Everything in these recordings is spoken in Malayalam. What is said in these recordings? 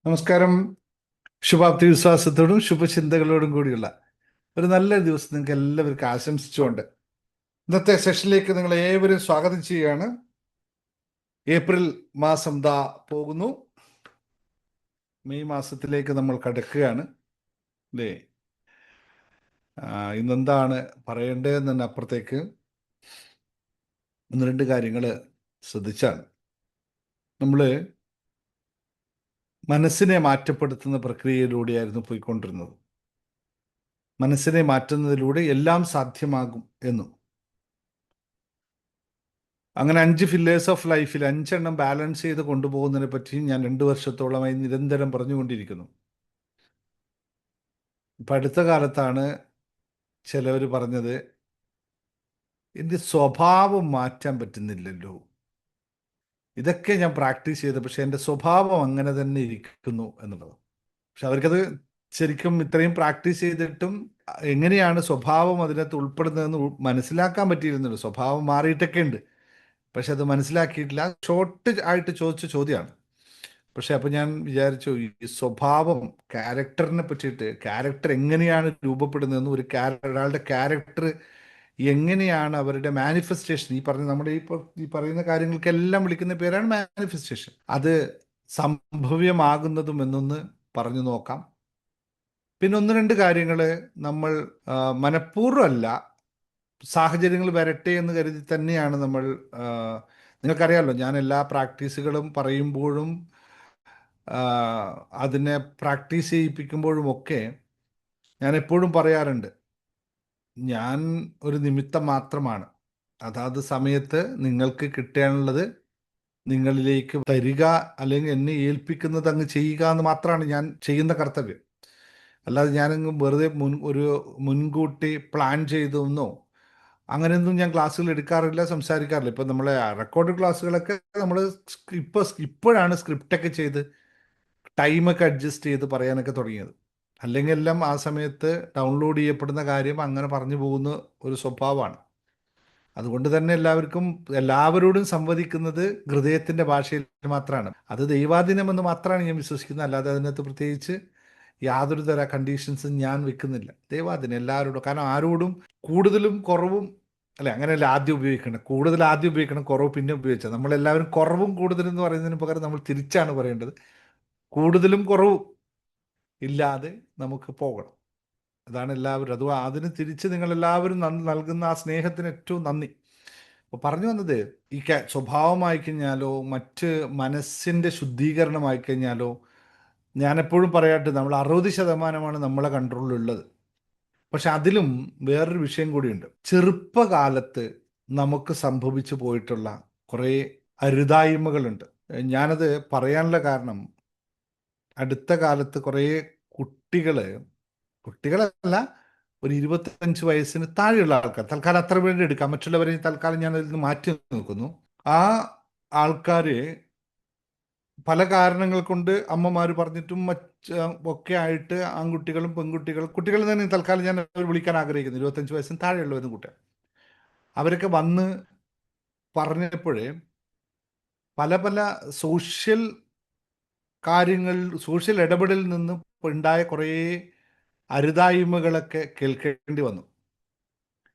നമസ്കാരം. ശുഭാപ്തി വിശ്വാസത്തോടും ശുഭചിന്തകളോടും കൂടിയുള്ള ഒരു നല്ല ദിവസം നിങ്ങൾക്ക് എല്ലാവർക്കും ആശംസിച്ചുകൊണ്ട് ഇന്നത്തെ സെഷനിലേക്ക് നിങ്ങൾ ഏവരും സ്വാഗതം ചെയ്യുകയാണ്. ഏപ്രിൽ മാസം ദാ പോകുന്നു. മെയ് മാസത്തിലേക്ക് നമ്മൾ കടക്കുകയാണ് അല്ലേ? ഇന്നെന്താണ് പറയേണ്ടതെന്ന് തന്നെ അപ്പുറത്തേക്ക് ഒന്ന് രണ്ട് കാര്യങ്ങൾ ശ്രദ്ധിച്ചാൽ നമ്മൾ മനസ്സിനെ മാറ്റപ്പെടുത്തുന്ന പ്രക്രിയയിലൂടെയായിരുന്നു പോയിക്കൊണ്ടിരുന്നത്. മനസ്സിനെ മാറ്റുന്നതിലൂടെ എല്ലാം സാധ്യമാകും എന്നും, അങ്ങനെ 5 ഫില്ലേഴ്സ് ഓഫ് ലൈഫിൽ 5 ബാലൻസ് ചെയ്ത് കൊണ്ടുപോകുന്നതിനെ പറ്റി ഞാൻ 2 വർഷത്തോളമായി നിരന്തരം പറഞ്ഞുകൊണ്ടിരിക്കുന്നു. ഇപ്പം അടുത്ത കാലത്താണ് ചിലവർ പറഞ്ഞത്, എൻ്റെ സ്വഭാവം മാറ്റാൻ പറ്റുന്നില്ലല്ലോ. ഇതൊക്കെ ഞാൻ പ്രാക്ടീസ് ചെയ്ത്, പക്ഷെ എൻ്റെ സ്വഭാവം അങ്ങനെ തന്നെ ഇരിക്കുന്നു എന്നുള്ളത്. പക്ഷെ അവർക്കത് ശരിക്കും ഇത്രയും പ്രാക്ടീസ് ചെയ്തിട്ടും എങ്ങനെയാണ് സ്വഭാവം അതിനകത്ത് ഉൾപ്പെടുന്നതെന്ന് മനസ്സിലാക്കാൻ പറ്റിയിരുന്നുള്ളൂ. സ്വഭാവം മാറിയിട്ടൊക്കെ ഉണ്ട്, പക്ഷെ അത് മനസ്സിലാക്കിയിട്ടില്ല. ഷോർട്ട് ആയിട്ട് ചോദിച്ച ചോദ്യമാണ്. പക്ഷെ അപ്പം ഞാൻ വിചാരിച്ചു, ഈ സ്വഭാവം, ക്യാരക്ടറിനെ പറ്റിയിട്ട്, ക്യാരക്ടർ എങ്ങനെയാണ് രൂപപ്പെടുന്നതെന്ന്, ഒരാളുടെ ക്യാരക്ടർ എങ്ങനെയാണ് അവരുടെ മാനിഫെസ്റ്റേഷൻ, ഈ പറഞ്ഞ നമ്മുടെ ഈ പറയുന്ന കാര്യങ്ങൾക്കെല്ലാം വിളിക്കുന്ന പേരാണ് മാനിഫെസ്റ്റേഷൻ, അത് സംഭവ്യമാകുന്നതും എന്നൊന്ന് പറഞ്ഞു നോക്കാം. പിന്നെ ഒന്ന് രണ്ട് കാര്യങ്ങൾ നമ്മൾ മനഃപൂർവ്വമല്ല, സാഹചര്യങ്ങൾ വരട്ടെ എന്ന് കരുതി തന്നെയാണ് നമ്മൾ. നിങ്ങൾക്കറിയാമല്ലോ, ഞാൻ എല്ലാ പ്രാക്ടീസുകളും പറയുമ്പോഴും അതിനെ പ്രാക്ടീസ് ചെയ്യിപ്പിക്കുമ്പോഴുമൊക്കെ ഞാൻ എപ്പോഴും പറയാറുണ്ട്, ഞാൻ ഒരു നിമിത്തം മാത്രമാണ്. അതാത് സമയത്ത് നിങ്ങൾക്ക് കിട്ടാനുള്ളത് നിങ്ങളിലേക്ക് തരിക, അല്ലെങ്കിൽ എന്നെ ഏൽപ്പിക്കുന്നത് അങ്ങ് ചെയ്യുക എന്ന് മാത്രമാണ് ഞാൻ ചെയ്യുന്ന കർത്തവ്യം. അല്ലാതെ ഞാനങ്ങ് വെറുതെ മുൻകൂട്ടി പ്ലാൻ ചെയ്തൊന്നോ അങ്ങനെയൊന്നും ഞാൻ ക്ലാസ്സുകൾ എടുക്കാറില്ല, സംസാരിക്കാറില്ല. ഇപ്പം നമ്മളെ റെക്കോർഡ് ക്ലാസ്സുകളൊക്കെ നമ്മൾ ഇപ്പോഴാണ് സ്ക്രിപ്റ്റൊക്കെ ചെയ്ത് ടൈമൊക്കെ അഡ്ജസ്റ്റ് ചെയ്ത് പറയാനൊക്കെ തുടങ്ങിയത്. അല്ലെങ്കിൽ എല്ലാം ആ സമയത്ത് ഡൗൺലോഡ് ചെയ്യപ്പെടുന്ന കാര്യം അങ്ങനെ പറഞ്ഞു പോകുന്ന ഒരു സ്വഭാവമാണ്. അതുകൊണ്ട് തന്നെ എല്ലാവരോടും സംവദിക്കുന്നത് ഹൃദയത്തിൻ്റെ ഭാഷയിൽ മാത്രമാണ്. അത് ദൈവാധീനമെന്ന് മാത്രമാണ് ഞാൻ വിശ്വസിക്കുന്നത്. അല്ലാതെ അതിനകത്ത് പ്രത്യേകിച്ച് യാതൊരു തര കണ്ടീഷൻസും ഞാൻ വെക്കുന്നില്ല. ദൈവാധീനം എല്ലാവരോടും. കാരണം ആരോടും കൂടുതലും കുറവും അല്ലെ, അങ്ങനെയല്ല ആദ്യം ഉപയോഗിക്കണം. കൂടുതൽ ആദ്യം ഉപയോഗിക്കണം, കുറവ് പിന്നെ ഉപയോഗിച്ചാൽ. നമ്മളെല്ലാവരും കുറവും കൂടുതലും എന്ന് പറയുന്നതിന് പകരം നമ്മൾ തിരിച്ചാണ് പറയേണ്ടത്. കൂടുതലും കുറവും ഇല്ലാതെ നമുക്ക് പോകണം. അതാണ് എല്ലാവരും. അതിന് തിരിച്ച് നിങ്ങളെല്ലാവരും നൽകുന്ന ആ സ്നേഹത്തിന് ഏറ്റവും നന്ദി. അപ്പോൾ പറഞ്ഞു വന്നത്, ഈ സ്വഭാവമായി കഴിഞ്ഞാലോ മറ്റ് മനസ്സിൻ്റെ ശുദ്ധീകരണമായി കഴിഞ്ഞാലോ, ഞാനെപ്പോഴും പറയാട്ട്, നമ്മൾ 60% നമ്മളെ കൺട്രോളിലുള്ളത്. പക്ഷെ അതിലും വേറൊരു വിഷയം കൂടിയുണ്ട്. ചെറുപ്പകാലത്ത് നമുക്ക് സംഭവിച്ചു പോയിട്ടുള്ള കുറേ അരുതായ്മകളുണ്ട്. ഞാനത് പറയാനുള്ള കാരണം, അടുത്ത കാലത്ത് കുറേ കുട്ടികളല്ല, ഒരു 25 വയസ്സിന് താഴെയുള്ള ആൾക്കാർ, തൽക്കാലം അത്ര വേണ്ടി എടുക്കാം, മറ്റുള്ളവരെ തൽക്കാലം ഞാൻ അതിൽ നിന്ന് മാറ്റി നിൽക്കുന്നു. ആ ആൾക്കാർ പല കാരണങ്ങൾ കൊണ്ട് അമ്മമാർ പറഞ്ഞിട്ടും ഒക്കെ ആയിട്ട്, ആൺകുട്ടികളും പെൺകുട്ടികളും, കുട്ടികൾ തന്നെ തൽക്കാലം ഞാൻ അവർ വിളിക്കാൻ ആഗ്രഹിക്കുന്നു, 25 വയസ്സിന് താഴെയുള്ളവരും കുട്ടികൾ, അവരൊക്കെ വന്ന് പറഞ്ഞപ്പോഴേ പല പല സോഷ്യൽ സോഷ്യൽ ഇടപെടലിൽ നിന്ന് ഉണ്ടായ കുറേ അരുതായ്മകളൊക്കെ കേൾക്കേണ്ടി വന്നു.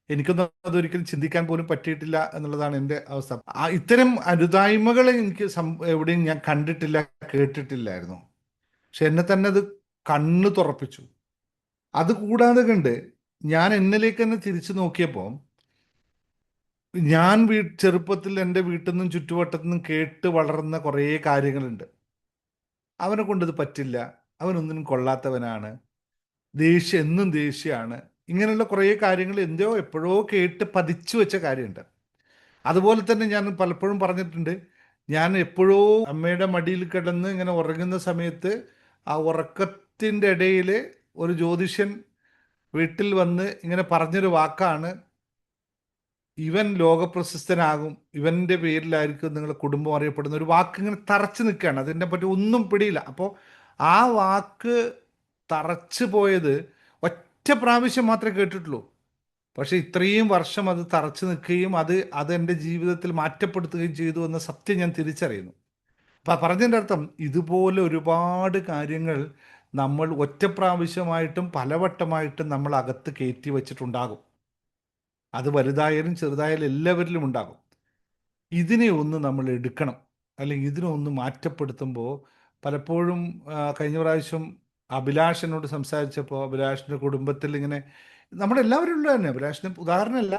എനിക്കൊന്നും അതൊരിക്കലും ചിന്തിക്കാൻ പോലും പറ്റിയിട്ടില്ല എന്നുള്ളതാണ് എൻ്റെ അവസ്ഥ. ഇത്തരം അരുതായ്മകൾ എനിക്ക് എവിടെയും ഞാൻ കണ്ടിട്ടില്ല, കേട്ടിട്ടില്ലായിരുന്നു. പക്ഷെ എന്നെ തന്നെ അത് കണ്ണ് തുറപ്പിച്ചു. അതുകൂടാതെ കണ്ട് ഞാൻ എന്നിലേക്ക് തന്നെ തിരിച്ചു നോക്കിയപ്പോൾ, ഞാൻ ചെറുപ്പത്തിൽ എൻ്റെ വീട്ടിൽ നിന്നും ചുറ്റുവട്ടത്തു നിന്നും കേട്ട് വളർന്ന കുറേ കാര്യങ്ങളുണ്ട്. അവനെ കൊണ്ടത് പറ്റില്ല, അവനൊന്നിനും കൊള്ളാത്തവനാണ്, എന്നും ദേഷ്യമാണ്, ഇങ്ങനെയുള്ള കുറേ കാര്യങ്ങൾ എപ്പോഴോ കേട്ട് പതിച്ചു വെച്ച കാര്യമുണ്ട്. അതുപോലെ തന്നെ ഞാൻ പലപ്പോഴും പറഞ്ഞിട്ടുണ്ട്, ഞാൻ എപ്പോഴോ അമ്മയുടെ മടിയിൽ കിടന്ന് ഇങ്ങനെ ഉറങ്ങുന്ന സമയത്ത് ആ ഉറക്കത്തിൻ്റെ ഇടയിൽ ഒരു ജ്യോതിഷൻ വീട്ടിൽ വന്ന് ഇങ്ങനെ പറഞ്ഞൊരു വാക്കാണ്, ഇവൻ ലോകപ്രശസ്തനാകും, ഇവൻ്റെ പേരിലായിരിക്കും നിങ്ങളുടെ കുടുംബം അറിയപ്പെടുന്ന ഒരു വാക്ക് ഇങ്ങനെ തറച്ചു നിൽക്കുകയാണ്. അതിനെ പറ്റി ഒന്നും പിടിയില്ല. അപ്പോൾ ആ വാക്ക് തറച്ചു പോയത് ഒറ്റ പ്രാവശ്യം മാത്രമേ കേട്ടിട്ടുള്ളൂ. പക്ഷെ ഇത്രയും വർഷം അത് തറച്ചു നിൽക്കുകയും അത് എൻ്റെ ജീവിതത്തിൽ മാറ്റപ്പെടുത്തുകയും ചെയ്തു എന്ന സത്യം ഞാൻ തിരിച്ചറിയുന്നു. പറഞ്ഞതിൻ്റെ അർത്ഥം ഇതുപോലെ ഒരുപാട് കാര്യങ്ങൾ നമ്മൾ ഒറ്റ പ്രാവശ്യമായിട്ടും പലവട്ടമായിട്ടും നമ്മൾ അകത്ത് കയറ്റി വെച്ചിട്ടുണ്ടാകും. അത് വലുതായാലും ചെറുതായാലും എല്ലാവരിലും ഉണ്ടാകും. ഇതിനെ ഒന്ന് നമ്മൾ എടുക്കണം, അല്ലെങ്കിൽ ഇതിനെ ഒന്ന് മാറ്റപ്പെടുത്തുമ്പോൾ പലപ്പോഴും കഴിഞ്ഞ പ്രാവശ്യം അഭിലാഷനോട് സംസാരിച്ചപ്പോൾ അഭിലാഷിൻ്റെ കുടുംബത്തിൽ ഇങ്ങനെ നമ്മുടെ എല്ലാവരും ഉള്ള തന്നെ, അഭിലാഷിന് ഉദാഹരണമല്ല,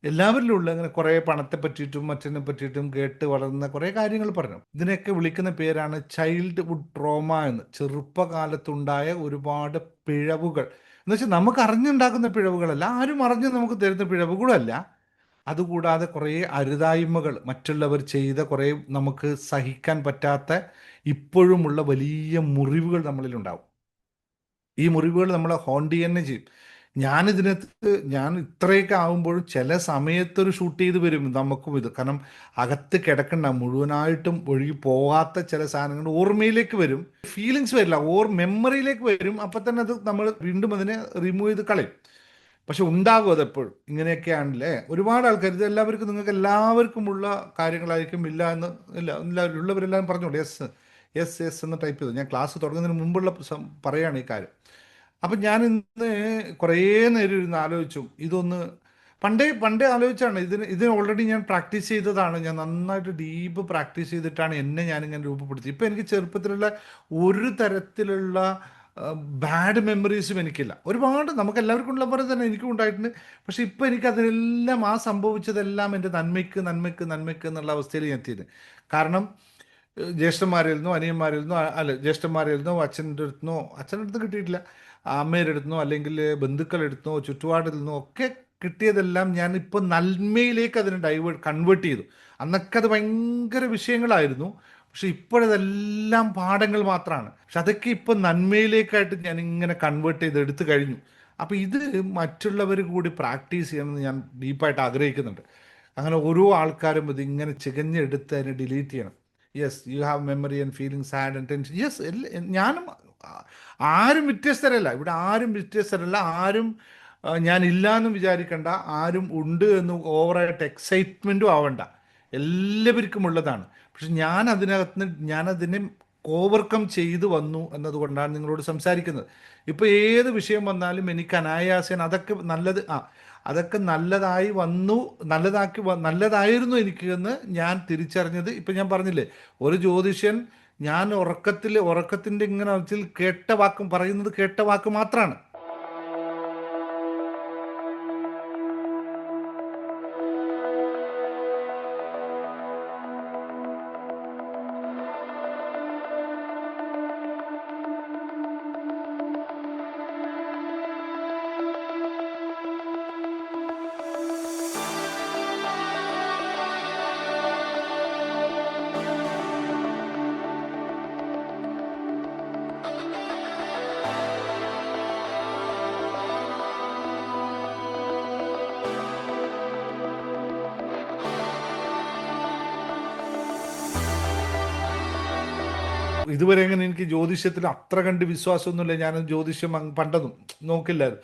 എല്ലാവരിലും ഉള്ള ഇങ്ങനെ കുറേ പണത്തെ പറ്റിയിട്ടും മറ്റിനെ പറ്റിയിട്ടും കേട്ട് വളർന്ന കുറേ കാര്യങ്ങൾ പറഞ്ഞു. ഇതിനെയൊക്കെ വിളിക്കുന്ന പേരാണ് ചൈൽഡ്ഹുഡ് ട്രോമ എന്ന്. ചെറുപ്പകാലത്തുണ്ടായ ഒരുപാട് പിഴവുകൾ എന്ന് വെച്ചാൽ നമുക്ക് അറിഞ്ഞുണ്ടാക്കുന്ന പിഴവുകളല്ല, ആരും അറിഞ്ഞ് നമുക്ക് തരുന്ന പിഴവുകളല്ല. അതുകൂടാതെ കുറേ അരുതായ്മകൾ, മറ്റുള്ളവർ ചെയ്ത കുറേ നമുക്ക് സഹിക്കാൻ പറ്റാത്ത ഇപ്പോഴുമുള്ള വലിയ മുറിവുകൾ നമ്മളിലുണ്ടാവും. ഈ മുറിവുകൾ നമ്മളെ ഹോണ്ട് തന്നെ ചെയ്യും. ഞാൻ ഇത്രയൊക്കെ ആകുമ്പോഴും ചില സമയത്തൊരു ഷൂട്ട് ചെയ്ത് വരും നമുക്കും ഇത്. കാരണം അകത്ത് കിടക്കണ്ട മുഴുവനായിട്ടും ഒഴുകി പോകാത്ത ചില സാധനങ്ങൾ ഓർമ്മയിലേക്ക് വരും. ഫീലിങ്സ് വരില്ല, മെമ്മറിയിലേക്ക് വരും. അപ്പം തന്നെ അത് നമ്മൾ വീണ്ടും അതിനെ റിമൂവ് ചെയ്ത് കളയും. പക്ഷെ ഉണ്ടാകും അതെപ്പോഴും. ഇങ്ങനെയൊക്കെയാണല്ലേ ഒരുപാട് ആൾക്കാർ, ഇത് എല്ലാവർക്കും നിങ്ങൾക്ക് എല്ലാവർക്കുമുള്ള കാര്യങ്ങളായിരിക്കും. ഇല്ല എന്ന് ഇല്ല, എല്ലാവരും ഉള്ളവരെല്ലാം പറഞ്ഞോളൂ യെസ് യെസ് യെസ് എന്ന് ടൈപ്പ് ചെയ്തു. ഞാൻ ക്ലാസ് തുടങ്ങുന്നതിന് മുമ്പുള്ള പറയുകയാണ് ഈ കാര്യം. അപ്പം ഞാൻ ഇന്ന് കുറേ നേരം ഇരുന്ന് ആലോചിച്ചു. ഇതൊന്ന് പണ്ടേ പണ്ടേ ആലോചിച്ചാണ്. ഇതിന് ഓൾറെഡി ഞാൻ പ്രാക്ടീസ് ചെയ്തതാണ്. ഞാൻ നന്നായിട്ട് ഡീപ്പ് പ്രാക്ടീസ് ചെയ്തിട്ടാണ് എന്നെ ഞാനിങ്ങനെ രൂപപ്പെടുത്തി. ഇപ്പം എനിക്ക് ചെറുപ്പത്തിലുള്ള ഒരു തരത്തിലുള്ള ബാഡ് മെമ്മറീസും എനിക്കില്ല. ഒരുപാട് നമുക്ക് എല്ലാവർക്കും ഉള്ള പോലെ തന്നെ എനിക്കും ഉണ്ടായിട്ടുണ്ട്. പക്ഷെ ഇപ്പം എനിക്കതിനെല്ലാം സംഭവിച്ചതെല്ലാം എൻ്റെ നന്മയ്ക്ക് നന്മയ്ക്ക് നന്മയ്ക്ക് എന്നുള്ള അവസ്ഥയിൽ ഞാൻ എത്തിയത്. കാരണം ജ്യേഷ്ഠന്മാരിൽ നിന്നോ അനിയന്മാരിൽ നിന്നോ, അല്ല ജ്യേഷ്ഠന്മാരിൽ നിന്നോ അച്ഛൻ്റെ അടുത്ത് കിട്ടിയിട്ടില്ല, അമ്മയുടെ അടുത്തുനിന്നോ അല്ലെങ്കിൽ ബന്ധുക്കളുടെ അടുത്തുനിന്നോ ചുറ്റുപാടിൽ നിന്നോ ഒക്കെ കിട്ടിയതെല്ലാം ഞാൻ ഇപ്പോൾ നന്മയിലേക്ക് അതിനെ കൺവേർട്ട് ചെയ്തു. അന്നൊക്കെ അത് ഭയങ്കര വിഷയങ്ങളായിരുന്നു. പക്ഷെ ഇപ്പോഴതെല്ലാം പാഠങ്ങൾ മാത്രമാണ്. പക്ഷെ അതൊക്കെ ഇപ്പം നന്മയിലേക്കായിട്ട് ഞാൻ ഇങ്ങനെ കൺവേർട്ട് ചെയ്ത് എടുത്തു കഴിഞ്ഞു. അപ്പോൾ ഇത് മറ്റുള്ളവർ കൂടി പ്രാക്ടീസ് ചെയ്യണമെന്ന് ഞാൻ ഡീപ്പായിട്ട് ആഗ്രഹിക്കുന്നുണ്ട്. അങ്ങനെ ഓരോ ആൾക്കാരും ഇത് ഇങ്ങനെ ചികഞ്ഞെടുത്ത് അതിനെ ഡിലീറ്റ് ചെയ്യണം. Yes, you have memory and feeling sad and tension. Yes, ഞാനും ആരും വ്യത്യസ്തരല്ല. ഇവിടെ ആരും വ്യത്യസ്തരല്ല. ആരും ഞാനില്ല എന്നും വിചാരിക്കണ്ട, ആരും ഉണ്ട് എന്ന് ഓവറായിട്ട് എക്സൈറ്റ്മെൻറ്റും ആവണ്ട. എല്ലാവർക്കും ഉള്ളതാണ്. പക്ഷെ ഞാനതിനെ ഓവർകം ചെയ്തു വന്നു എന്നതുകൊണ്ടാണ് നിങ്ങളോട് സംസാരിക്കുന്നത്. ഇപ്പോൾ ഏത് വിഷയം വന്നാലും എനിക്ക് അനായാസേന അതൊക്കെ നല്ലത് അതൊക്കെ നല്ലതായി വന്നു, നല്ലതായിരുന്നു എനിക്ക് എന്ന് ഞാൻ തിരിച്ചറിഞ്ഞത്. ഇപ്പം ഞാൻ പറഞ്ഞില്ലേ, ഒരു ജ്യോതിഷ്യൻ ഞാൻ ഉറക്കത്തിൻ്റെ ഇങ്ങനെ കേട്ട വാക്ക് മാത്രമാണ്. ഇതുവരെ എങ്ങനെ എനിക്ക് ജ്യോതിഷത്തിൽ അത്ര കണ്ട് വിശ്വാസമൊന്നുമില്ല. ഞാൻ ജ്യോതിഷം പണ്ടൊന്നും നോക്കില്ലായിരുന്നു.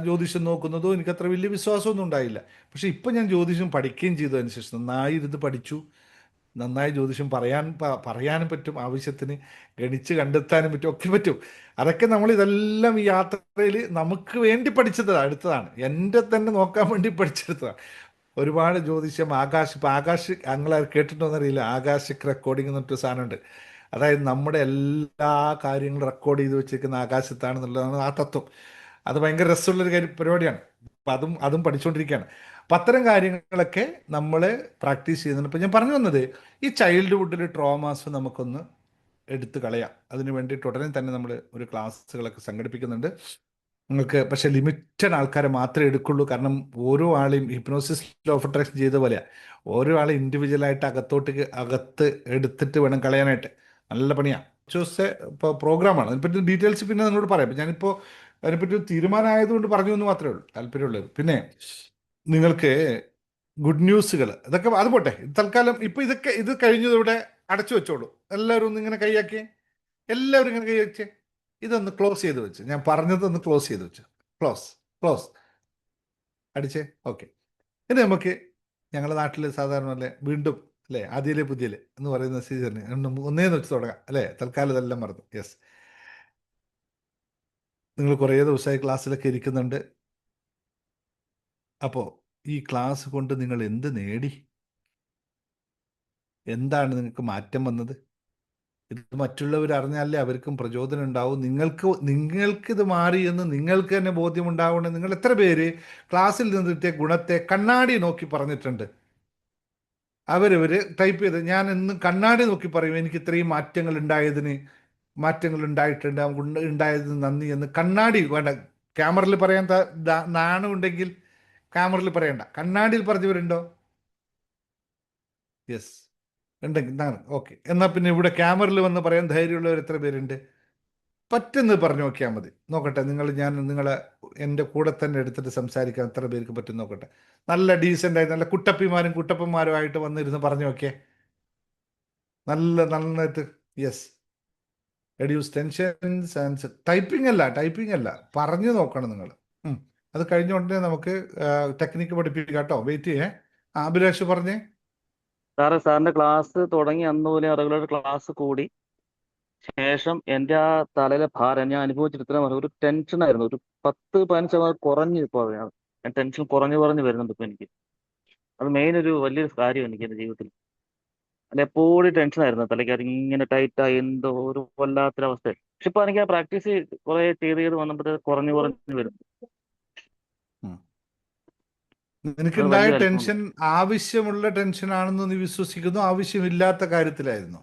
ജ്യോതിഷം നോക്കുന്നതോ എനിക്ക് അത്ര വലിയ വിശ്വാസമൊന്നും ഉണ്ടായില്ല. പക്ഷെ ഇപ്പം ഞാൻ ജ്യോതിഷം പഠിക്കുകയും ചെയ്തു. അതിനുശേഷം നന്നായി ഇരുന്ന് പഠിച്ചു. നന്നായി ജ്യോതിഷം പറയാനും പറ്റും, ആവശ്യത്തിന് ഗണിച്ച് കണ്ടെത്താനും പറ്റും, ഒക്കെ പറ്റും. അതൊക്കെ ഇതെല്ലാം ഈ യാത്രയിൽ നമുക്ക് വേണ്ടി പഠിച്ചതാണ്, എടുത്തതാണ്. എൻ്റെ തന്നെ നോക്കാൻ വേണ്ടി പഠിച്ചെടുത്തതാണ്. ഒരുപാട് ജ്യോതിഷം ആകാശ് ഞങ്ങൾ കേട്ടിട്ടുണ്ടോ എന്നറിയില്ല. ആകാശിക് റെക്കോർഡിംഗ് എന്നിട്ടൊരു സാധനമുണ്ട്. അതായത് നമ്മുടെ എല്ലാ കാര്യങ്ങളും റെക്കോർഡ് ചെയ്ത് വെച്ചിരിക്കുന്ന ആകാശത്താണെന്നുള്ളതാണ് ആ തത്വം. അത് ഭയങ്കര രസമുള്ളൊരു പരിപാടിയാണ്. അപ്പം അതും പഠിച്ചുകൊണ്ടിരിക്കുകയാണ്. അപ്പം അത്തരം കാര്യങ്ങളൊക്കെ നമ്മൾ പ്രാക്ടീസ് ചെയ്യുന്നുണ്ട്. ഇപ്പം ഞാൻ പറഞ്ഞു വന്നത്, ഈ ചൈൽഡ്ഹുഡിൽ ട്രോമാസ് നമുക്കൊന്ന് എടുത്തു കളയാം. അതിന് വേണ്ടിയിട്ട് ഉടനെ തന്നെ നമ്മൾ ഒരു ക്ലാസ്സുകളൊക്കെ സംഘടിപ്പിക്കുന്നുണ്ട്. നിങ്ങൾക്ക് പക്ഷെ ലിമിറ്റഡ് ആൾക്കാരെ മാത്രമേ എടുക്കുള്ളൂ. കാരണം ഓരോ ആളെയും ഹിപ്നോസിസ് ലോ ഓഫ് അട്രാക്ഷൻ ചെയ്ത പോലെയാണ്. ഓരോ ആളെ ഇൻഡിവിജ്വലായിട്ട് അകത്ത് എടുത്തിട്ട് വേണം കളയാനായിട്ട്. നല്ല പണിയാണ്. ദിവസത്തെ ഇപ്പോൾ പ്രോഗ്രാമാണ്. അതിനെപ്പറ്റി ഡീറ്റെയിൽസ് പിന്നെ നിങ്ങളോട് പറയാം. ഞാനിപ്പോൾ അതിനെപ്പറ്റി തീരുമാനമായതുകൊണ്ട് പറഞ്ഞു എന്ന് മാത്രമേ ഉള്ളൂ, താല്പര്യമുള്ളത്. പിന്നെ നിങ്ങൾക്ക് ഗുഡ് ന്യൂസുകൾ ഇതൊക്കെ അത് പോട്ടെ. തൽക്കാലം ഇപ്പോൾ ഇത് കഴിഞ്ഞതിവിടെ അടച്ചു വെച്ചോളൂ. എല്ലാവരും ഒന്ന് ഇങ്ങനെ കൈയാക്കി, എല്ലാവരും ഇങ്ങനെ കൈ ഇതൊന്ന് ക്ലോസ് ചെയ്ത് വെച്ച്, ഞാൻ പറഞ്ഞതൊന്ന് ക്ലോസ് ചെയ്ത് വെച്ച്, ക്ലോസ് അടിച്ചേ. ഓക്കെ. ഇനി നമുക്ക് ഞങ്ങളുടെ നാട്ടിൽ സാധാരണ വീണ്ടും അല്ലേ? ആദ്യയിലെ പുതിയല് എന്ന് പറയുന്ന സീസണ് ഒന്നേന്ന് വെച്ച് തുടങ്ങാം അല്ലേ? തൽക്കാലം ഇതെല്ലാം മറന്നു. യെസ്, നിങ്ങൾ കുറേ ദിവസമായി ക്ലാസ്സിലൊക്കെ ഇരിക്കുന്നുണ്ട്. അപ്പോൾ ഈ ക്ലാസ് കൊണ്ട് നിങ്ങൾ എന്ത് നേടി? എന്താണ് നിങ്ങൾക്ക് മാറ്റം വന്നത്? ഇത് മറ്റുള്ളവർ അറിഞ്ഞാലേ അവർക്കും പ്രചോദനം ഉണ്ടാവും. നിങ്ങൾക്കിത് മാറി എന്ന് നിങ്ങൾക്ക് തന്നെ ബോധ്യമുണ്ടാവണം. നിങ്ങൾ എത്ര പേര് ക്ലാസ്സിൽ നിന്ന് കിട്ടിയ ഗുണത്തെ കണ്ണാടി നോക്കി പറഞ്ഞിട്ടുണ്ട്? അവരവർ ടൈപ്പ് ചെയ്ത് ഞാൻ ഇന്ന് കണ്ണാടി നോക്കി പറയും എനിക്ക് ഇത്രയും മാറ്റങ്ങൾ ഉണ്ടായിട്ടുണ്ട്, ഉണ്ടായതിന് നന്ദി എന്ന്. കണ്ണാടി വേണ്ട, ക്യാമറയിൽ പറയാൻ നാണമുണ്ടെങ്കിൽ ക്യാമറയിൽ പറയണ്ട, കണ്ണാടിയിൽ പറഞ്ഞവരുണ്ടോ? യെസ്, ഉണ്ടെങ്കിൽ ഓക്കെ. എന്നാൽ പിന്നെ ഇവിടെ ക്യാമറയിൽ വന്ന് പറയാൻ ധൈര്യമുള്ളവർ എത്ര പേരുണ്ട്? പറ്റുന്നത് പറഞ്ഞു നോക്കിയാൽ മതി. നോക്കട്ടെ, നിങ്ങളെ എൻ്റെ കൂടെ തന്നെ എടുത്തിട്ട് സംസാരിക്കാൻ എത്ര പേർക്ക് പറ്റും നോക്കട്ടെ. നല്ല ഡീസൻ്റായി നല്ല കുട്ടപ്പിമാരും കുട്ടപ്പന്മാരുമായിട്ട് വന്നിരുന്ന് പറഞ്ഞു നോക്കിയേ. നന്നായിട്ട്. Yes, reduce tensions and typing അല്ല, പറഞ്ഞു നോക്കണം നിങ്ങൾ. അത് കഴിഞ്ഞ ഉടനെ നമുക്ക് ടെക്നിക്ക് പഠിപ്പിക്കാം കേട്ടോ. വെയിറ്റ് ചെയ്യേ. അഭിലാഷ് പറഞ്ഞേ. സാറിന്റെ ക്ലാസ് തുടങ്ങി അന്ന് പോലെ റെഗുലർ ക്ലാസ് കൂടി ശേഷം എൻ്റെ ആ തലയിലെ ഭാരം ഞാൻ അനുഭവിച്ചിടത്തോളം ഒരു ടെൻഷനായിരുന്നു. ഒരു 10-15% കുറഞ്ഞു. ഇപ്പോൾ ഞാൻ ടെൻഷൻ കുറഞ്ഞു വരുന്നുണ്ട് ഇപ്പൊ എനിക്ക്. അത് മെയിൻ ഒരു വലിയൊരു കാര്യം എനിക്ക് എൻ്റെ ജീവിതത്തിൽ. അല്ല, എപ്പോഴും ടെൻഷനായിരുന്നു തലയ്ക്കകത്ത്, ഇങ്ങനെ ടൈറ്റായി എന്തോ ഒരു വല്ലാത്തൊരവസ്ഥ. പക്ഷെ ഇപ്പൊ എനിക്ക് ആ പ്രാക്ടീസ് കുറെ ചെയ്ത് വന്നപ്പോൾ കുറഞ്ഞു വരും. നിനക്കുണ്ടായ ടെൻഷൻ ആവശ്യമുള്ള ടെൻഷൻ ആണെന്ന് നീ വിശ്വസിക്കുന്നു? ആവശ്യമില്ലാത്ത കാര്യത്തിലായിരുന്നു?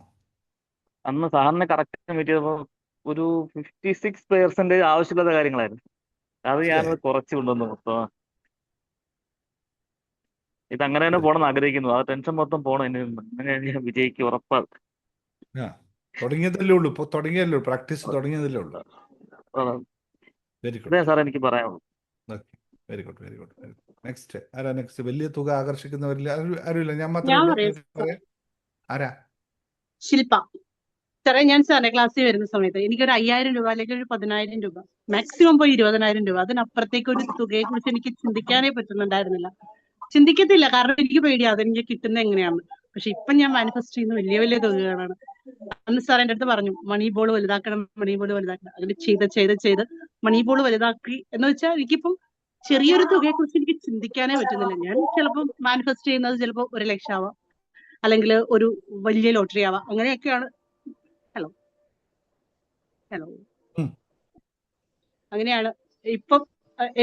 അന്ന് സാറിനെ കറക്റ്റ് മീറ്റ് ചെയ്തപ്പോൾ ഒരു 56% ആവശ്യമില്ലാത്ത കാര്യങ്ങളായിരുന്നു. അത് ഞാനത് കുറച്ച് കൊണ്ടുവന്നു മൊത്തം. ഇത് അങ്ങനെ തന്നെ പോകണം ആഗ്രഹിക്കുന്നു. ആ ടെൻഷൻ മൊത്തം പോകണം. അങ്ങനെ ഞാൻ വിജയിക്കും, ഉറപ്പാണ്. തുടങ്ങിയതല്ലേ ഉള്ളൂ, ഇപ്പൊ തുടങ്ങിയല്ലോ, പ്രാക്ടീസ് തുടങ്ങിയതല്ലേ ഉള്ളൂ. വെരി ഗുഡ് സാർ എനിക്ക് പറയാനുള്ളൂ. Very good. നെക്സ്റ്റ് ആരാ? നെക്സ്റ്റ് വലിയ തുക ആകർഷിക്കുന്നവരില്ല, ആരുമില്ല, ഞാൻ മാത്രമേ. ആരാ? ശില്പ. സാറേ, ഞാൻ സാറിന്റെ ക്ലാസ്സിൽ വരുന്ന സമയത്ത് എനിക്കൊരു 5,000 രൂപ അല്ലെങ്കിൽ ഒരു 10,000 രൂപ, മാക്സിമം പോയി 20,000 രൂപ, അതിനപ്പുറത്തേക്ക് ഒരു തുകയെ കുറിച്ച് എനിക്ക് ചിന്തിക്കാനേ പറ്റുന്നുണ്ടായിരുന്നില്ല. ചിന്തിക്കത്തില്ല, കാരണം എനിക്ക് പേടിയാ അതെനിക്ക് കിട്ടുന്നത് എങ്ങനെയാണ്. പക്ഷെ ഇപ്പൊ ഞാൻ മാനിഫെസ്റ്റ് ചെയ്യുന്ന വലിയ വലിയ തുകകളാണ്. അന്ന് സാർ എൻ്റെ അടുത്ത് പറഞ്ഞു മണി ബോൾ വലുതാക്കണം. അങ്ങനെ ചെയ്ത് മണി ബോൾ വലുതാക്കി. എന്ന് വെച്ചാൽ എനിക്കിപ്പം ചെറിയൊരു തുകയെ കുറിച്ച് എനിക്ക് ചിന്തിക്കാനേ പറ്റുന്നില്ല. ഞാൻ ചിലപ്പോൾ മാനിഫെസ്റ്റ് ചെയ്യുന്നത് ചിലപ്പോൾ 1 ലക്ഷം ആവാം, അല്ലെങ്കിൽ ഒരു വലിയ ലോട്ടറി ആവാം, അങ്ങനെയൊക്കെയാണ്. ഹലോ അങ്ങനെയാണ് ഇപ്പം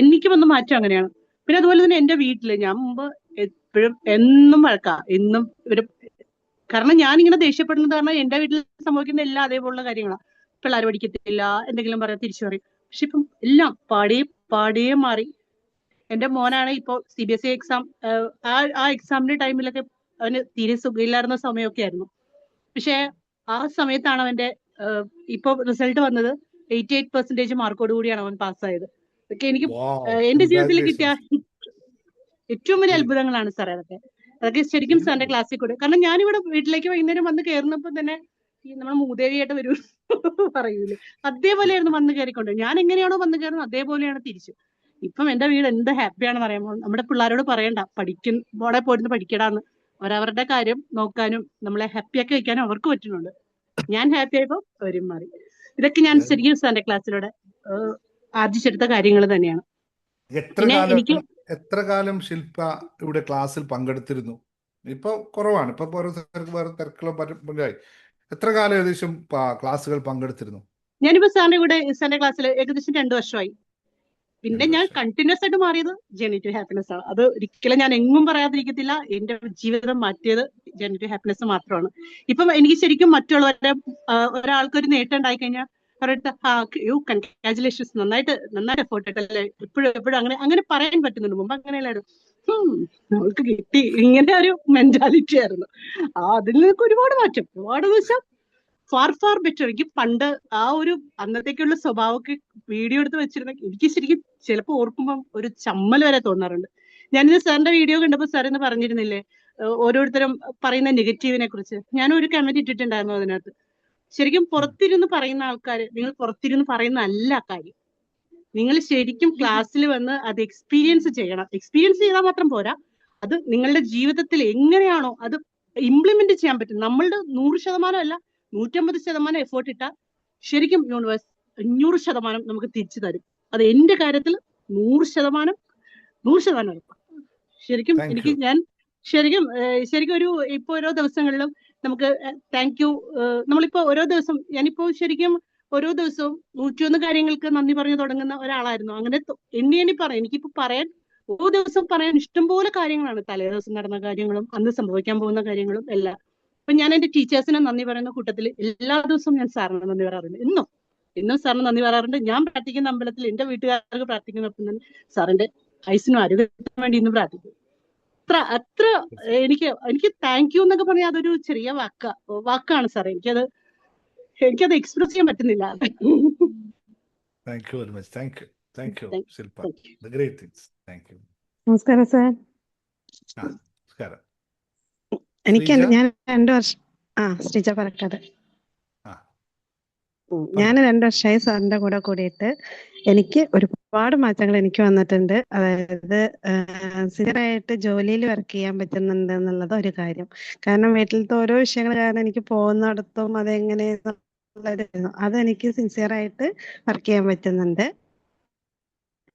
എനിക്ക് വന്ന മാറ്റം അങ്ങനെയാണ്. പിന്നെ അതുപോലെ തന്നെ എന്റെ വീട്ടില് ഞാൻ മുമ്പ് എപ്പോഴും എന്നും എന്നും ഇവര്, കാരണം ഞാനിങ്ങനെ ദേഷ്യപ്പെടുന്നത് കാരണം എന്റെ വീട്ടിൽ സംഭവിക്കുന്ന എല്ലാം അതേപോലുള്ള കാര്യങ്ങളാണ്. പിള്ളേർ പഠിക്കത്തില്ല, എന്തെങ്കിലും പറയാൻ തിരിച്ചു പറയും. പക്ഷെ ഇപ്പം എല്ലാം പാടിയേ മാറി. എന്റെ മോനാണ് ഇപ്പൊ CBSE എക്സാം, ആ എക്സാമിന്റെ ടൈമിലൊക്കെ അവന് തീരെ സുഖമില്ലായിരുന്ന സമയമൊക്കെ ആയിരുന്നു. പക്ഷെ ആ സമയത്താണ് അവന്റെ ഇപ്പൊ റിസൾട്ട് വന്നത്. 88% മാർക്കോട് കൂടിയാണ് അവൻ പാസ്സായത്. ഇതൊക്കെ എനിക്ക് എന്റെ ജീവിതത്തിൽ കിട്ടിയ ഏറ്റവും വലിയ അത്ഭുതങ്ങളാണ് സാറേ അതൊക്കെ ശരിക്കും സാറിന്റെ ക്ലാസ്സിൽ കൂടെ. കാരണം ഞാനിവിടെ വീട്ടിലേക്ക് വൈകുന്നേരം വന്ന് കയറുന്നപ്പോ തന്നെ നമ്മുടെ മൂദേവിയായിട്ട് വരൂ പറയൂലേ, അതേപോലെയായിരുന്നു വന്ന് കയറിക്കൊണ്ട്. ഞാൻ എങ്ങനെയാണോ വന്ന് കയറുന്നത് അതേപോലെയാണ് തിരിച്ചു. ഇപ്പം എന്റെ വീട് എന്ത് ഹാപ്പിയാണെന്ന് അറിയാമോ. നമ്മുടെ പിള്ളേരോട് പറയണ്ട മോടെ പോയിരുന്ന് പഠിക്കടാന്ന്. അവരവരുടെ കാര്യം നോക്കാനും നമ്മളെ ഹാപ്പിയാക്കി വെക്കാനും അവർക്ക് പറ്റുന്നുണ്ട്. ഞാൻ ഹാപ്പി ആയപ്പോ അവരും മാറി. ഇതൊക്കെ ഞാൻ ശരിക്കും സാറിന്റെ ക്ലാസ്സിലൂടെ ആർജിച്ചെടുത്ത കാര്യങ്ങൾ തന്നെയാണ്. എത്ര കാലം ശില്പ ഇവിടെ ക്ലാസ്സിൽ പങ്കെടുത്തിരുന്നു? ഇപ്പൊ കുറവാണ്, ഇപ്പൊ വേറെ തിരക്കുകളും ആയി. എത്ര കാലം ഏകദേശം ക്ലാസ്സുകൾ പങ്കെടുത്തിരുന്നു? ഞാനിപ്പോ സാറിന്റെ ക്ലാസ്സിൽ ഏകദേശം 2 വർഷമായി. പിന്നെ ഞാൻ കണ്ടിന്യൂസ് ആയിട്ട് മാറിയത് ജേർണി ടു ഹാപ്പിനെസ് ആണ്. അത് ഒരിക്കലും ഞാൻ എങ്ങും പറയാതിരിക്കത്തില്ല. എന്റെ ജീവിതം മാറ്റിയത് ജേർണി ടു ഹാപ്പിനെസ് മാത്രമാണ്. ഇപ്പം എനിക്ക് ശരിക്കും മറ്റുള്ളവരുടെ ഒരാൾക്കൊരു നേട്ടം ഉണ്ടായി കഴിഞ്ഞാൽ അവരുടെ കൺഗ്രാജുലേഷൻസ്, നന്നായിട്ട് എഫേർട്ട് ഇട്ടല്ലേ, എപ്പോഴും അങ്ങനെ പറയാൻ പറ്റുന്നുണ്ട്. മുമ്പ് അങ്ങനെയല്ലായിരുന്നു. നമുക്ക് കിട്ടി, ഇങ്ങനെ ഒരു മെന്റാലിറ്റി ആയിരുന്നു. അതിൽ നിന്നൊക്കെ ഒരുപാട് മാറ്റം, ഒരുപാട് വെച്ചാൽ ഫാർ ബെറ്റർ. എനിക്ക് പണ്ട് ആ ഒരു അന്നത്തേക്കുള്ള സ്വഭാവമൊക്കെ വീഡിയോ എടുത്ത് വെച്ചിരുന്ന എനിക്ക് ശരിക്കും ചിലപ്പോൾ ഓർക്കുമ്പോൾ ഒരു ചമ്മൽ വരെ തോന്നാറുണ്ട്. ഞാനിത് സാറിന്റെ വീഡിയോ കണ്ടപ്പോൾ സാർ എന്ന് പറഞ്ഞിരുന്നില്ലേ ഓരോരുത്തരും പറയുന്ന നെഗറ്റീവിനെ കുറിച്ച്. ഞാനൊരു കമന്റ് ഇട്ടിട്ടുണ്ടായിരുന്നു അതിനകത്ത്. ശരിക്കും പുറത്തിരുന്ന് പറയുന്ന ആൾക്കാർ, നിങ്ങൾ പുറത്തിരുന്ന് പറയുന്ന അല്ല കാര്യം. നിങ്ങൾ ശരിക്കും ക്ലാസ്സിൽ വന്ന് അത് എക്സ്പീരിയൻസ് ചെയ്യണം. എക്സ്പീരിയൻസ് ചെയ്താൽ മാത്രം പോരാ, അത് നിങ്ങളുടെ ജീവിതത്തിൽ എങ്ങനെയാണോ അത് ഇംപ്ലിമെന്റ് ചെയ്യാൻ പറ്റും. നമ്മളുടെ 100% അല്ല, 150% എഫേർട്ട് ഇട്ടാൽ ശരിക്കും യൂണിവേഴ്സ് 500% നമുക്ക് തിരിച്ചു തരും. അത് എന്റെ കാര്യത്തിൽ 100% ഉറപ്പാണ്. ശരിക്കും താങ്ക് എനിക്ക് യു. ഞാൻ ശരിക്കും ഒരു ഇപ്പൊ ഓരോ ദിവസങ്ങളിലും നമുക്ക് താങ്ക് യു. നമ്മളിപ്പോ ഓരോ ദിവസം ഞാനിപ്പോ ശരിക്കും ഓരോ ദിവസവും 101 കാര്യങ്ങൾക്ക് നന്ദി പറഞ്ഞു തുടങ്ങുന്ന ഒരാളായിരുന്നു. അങ്ങനെ എണ്ണി പറയാം. എനിക്കിപ്പോ പറയാൻ ഓരോ ദിവസം പറയാൻ ഇഷ്ടംപോലെ കാര്യങ്ങളാണ്. തലേ ദിവസം നടന്ന കാര്യങ്ങളും അന്ന് സംഭവിക്കാൻ പോകുന്ന കാര്യങ്ങളും എല്ലാം. അപ്പൊ ഞാൻ എന്റെ ടീച്ചേഴ്സിനെ നന്ദി പറയുന്ന കൂട്ടത്തിൽ എല്ലാ ദിവസവും ഞാൻ സാറിന് നന്ദി പറയാറുണ്ട്. ഇന്നും സാറിന് നന്ദി പറയാറുണ്ട്. ഞാൻ പ്രാർത്ഥിക്കുന്ന അമ്പലത്തിൽ എന്റെ വീട്ടുകാർക്ക് പ്രാർത്ഥിക്കുന്ന സാറിന്റെ ഐസിനും ആരോഗ്യത്തിനും വേണ്ടി ഇന്ന് പ്രാർത്ഥിക്കും. അത്ര എനിക്ക് താങ്ക് യു എന്നൊക്കെ പറഞ്ഞാൽ അതൊരു ചെറിയ വാക്കാണ് സാർ. എനിക്കത് എക്സ്പ്രസ് ചെയ്യാൻ പറ്റുന്നില്ല. Thank you very much. Thank you Shilpa. Thank you. The great things. Thank you. നമസ്കാരം സാർ. നമസ്കാരം. എനിക്ക് ശ്രീജ? ഞാൻ 2 വർഷം ശ്രീജ പറക്കാതെ. ആ, ഞാൻ 2 വർഷമായി സാറിന്റെ കൂടെ കൂടിയിട്ട് എനിക്ക് ഒരുപാട് മാറ്റങ്ങൾ എനിക്ക് വന്നിട്ടുണ്ട്. അതായത് സ്ഥിരമായിട്ട് ജോലിയിൽ വർക്ക് ചെയ്യാൻ പറ്റുന്നുണ്ട് എന്നുള്ളത് ഒരു കാര്യം. കാരണം വീട്ടിലത്തെ ഓരോ വിഷയങ്ങൾ കാരണം എനിക്ക് പോകുന്നിടത്തും അതെനിക്ക് സിൻസിയറായിട്ട് വർക്ക് ചെയ്യാൻ പറ്റുന്നുണ്ട്.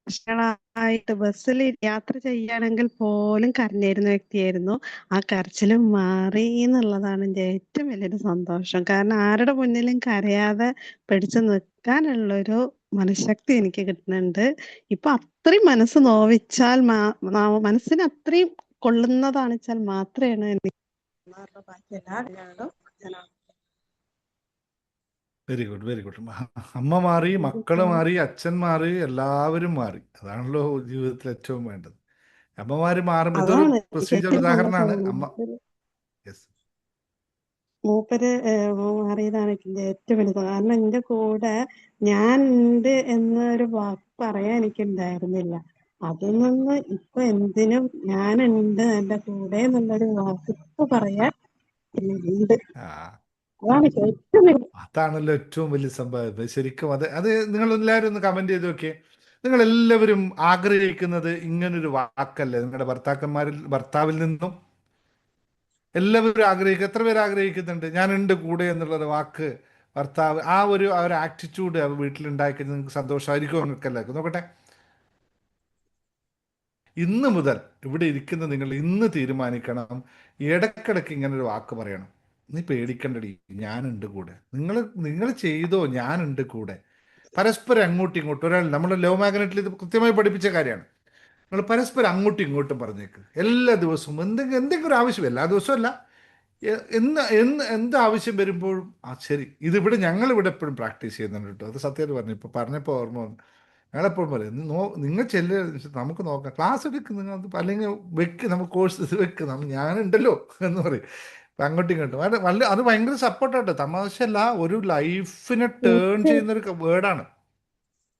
വർഷങ്ങളായിട്ട് ബസ്സിൽ യാത്ര ചെയ്യുകയാണെങ്കിൽ പോലും കരഞ്ഞിരുന്ന വ്യക്തിയായിരുന്നു. ആ കരച്ചിലും മാറി എന്നുള്ളതാണ് എൻ്റെ ഏറ്റവും വലിയൊരു സന്തോഷം. കാരണം ആരുടെ മുന്നിലും കരയാതെ പിടിച്ചു നിൽക്കാനുള്ളൊരു മനഃശക്തി എനിക്ക് കിട്ടുന്നുണ്ട്. ഇപ്പൊ അത്രയും മനസ്സ് നോവിച്ചാൽ മനസ്സിന് അത്രയും കൊള്ളുന്നതാണ് വെച്ചാൽ മാത്രമേ എനിക്ക് ബാക്കി എല്ലാ കാര്യങ്ങളും ഞാൻ വെരി ഗുഡ്, വെരി ഗുഡ്. അമ്മ മാറി, മക്കള് മാറി, അച്ഛൻ മാറി, എല്ലാവരും മാറി. അതാണല്ലോ ജീവിതത്തിൽ ഏറ്റവും വേണ്ടത്. അമ്മമാര് മാറുമ്പോൾ ഇതൊരു അതാണ് എനിക്ക് പ്രൊസീജിയർ ഏറ്റവും ഉദാഹരണമാണ്. സന്തോഷം. യെസ്, മൂപ്പര് മാറിയതാണ് എൻ്റെ ഏറ്റവും വലുത്. കാരണം എൻ്റെ കൂടെ ഞാൻ ഉണ്ട് എന്നൊരു വാക്ക് പറയാൻ എനിക്കുണ്ടായിരുന്നില്ല. അതിൽ നിന്ന് ഇപ്പൊ എന്തിനും ഞാനുണ്ട് എൻ്റെ കൂടെ എന്നുള്ളൊരു വാക്ക് ഇപ്പൊ പറയാൻ ഉണ്ട്. അതാണ് ഏറ്റവും വലിയ അതാണല്ലോ ഏറ്റവും വലിയ സംഭവം. ശരിക്കും അത് നിങ്ങൾ എല്ലാവരും ഒന്ന് കമന്റ് ചെയ്ത് നോക്കിയേ. നിങ്ങൾ എല്ലാവരും ആഗ്രഹിക്കുന്നത് ഇങ്ങനൊരു വാക്കല്ലേ നിങ്ങളുടെ ഭർത്താവിൽ നിന്നും? എല്ലാവരും എത്ര പേര് ആഗ്രഹിക്കുന്നുണ്ട് ഞാനുണ്ട് കൂടെ എന്നുള്ളൊരു വാക്ക്? ഭർത്താവ് ആ ഒരു ആറ്റിറ്റ്യൂഡ് വീട്ടിലുണ്ടായിക്കഴിഞ്ഞാൽ നിങ്ങൾക്ക് സന്തോഷമായിരിക്കും. നിങ്ങൾക്ക് എല്ലാവർക്കും നോക്കട്ടെ. ഇന്ന് മുതൽ ഇവിടെ ഇരിക്കുന്ന നിങ്ങൾ ഇന്ന് തീരുമാനിക്കണം, ഇടക്കിടക്ക് ഇങ്ങനെ ഒരു വാക്ക് പറയണം. നീ പേടിക്കണ്ടടി, ഞാനുണ്ട് കൂടെ. നിങ്ങൾ ചെയ്തോ, ഞാനുണ്ട് കൂടെ. പരസ്പരം അങ്ങോട്ടും ഇങ്ങോട്ടും നമ്മുടെ ലോ മാഗ്നറ്റിൽ ഇത് കൃത്യമായി പഠിപ്പിച്ച കാര്യമാണ്. നിങ്ങൾ പരസ്പരം അങ്ങോട്ടും ഇങ്ങോട്ടും പറഞ്ഞേക്ക്. എല്ലാ ദിവസവും എന്തെങ്കിലും ഒരു ആവശ്യം, എല്ലാ ദിവസവും അല്ല, എന്ത് ആവശ്യം വരുമ്പോഴും ശരി. ഇതിവിടെ ഞങ്ങളിവിടെ എപ്പോഴും പ്രാക്ടീസ് ചെയ്യുന്നുണ്ട് കേട്ടോ. അത് സത്യമായിട്ട് പറഞ്ഞു. ഇപ്പോൾ പറഞ്ഞപ്പോൾ ഓർമ്മ വന്നു. ഞങ്ങളെപ്പോഴും പറയും, നിങ്ങൾ നമുക്ക് നോക്കാം, ക്ലാസ് എടുക്കും നിങ്ങൾ, അല്ലെങ്കിൽ നമുക്ക് കോഴ്സ് ഇത് ഞാനുണ്ടല്ലോ എന്ന് പറയും. അപ്പം അങ്ങോട്ടും ഇങ്ങോട്ടും അത് ഭയങ്കര സപ്പോർട്ടാട്ടോ. തമാശല്ല, ഒരു ലൈഫിനെ ടേൺ ചെയ്യുന്നൊരു വേർഡാണ്.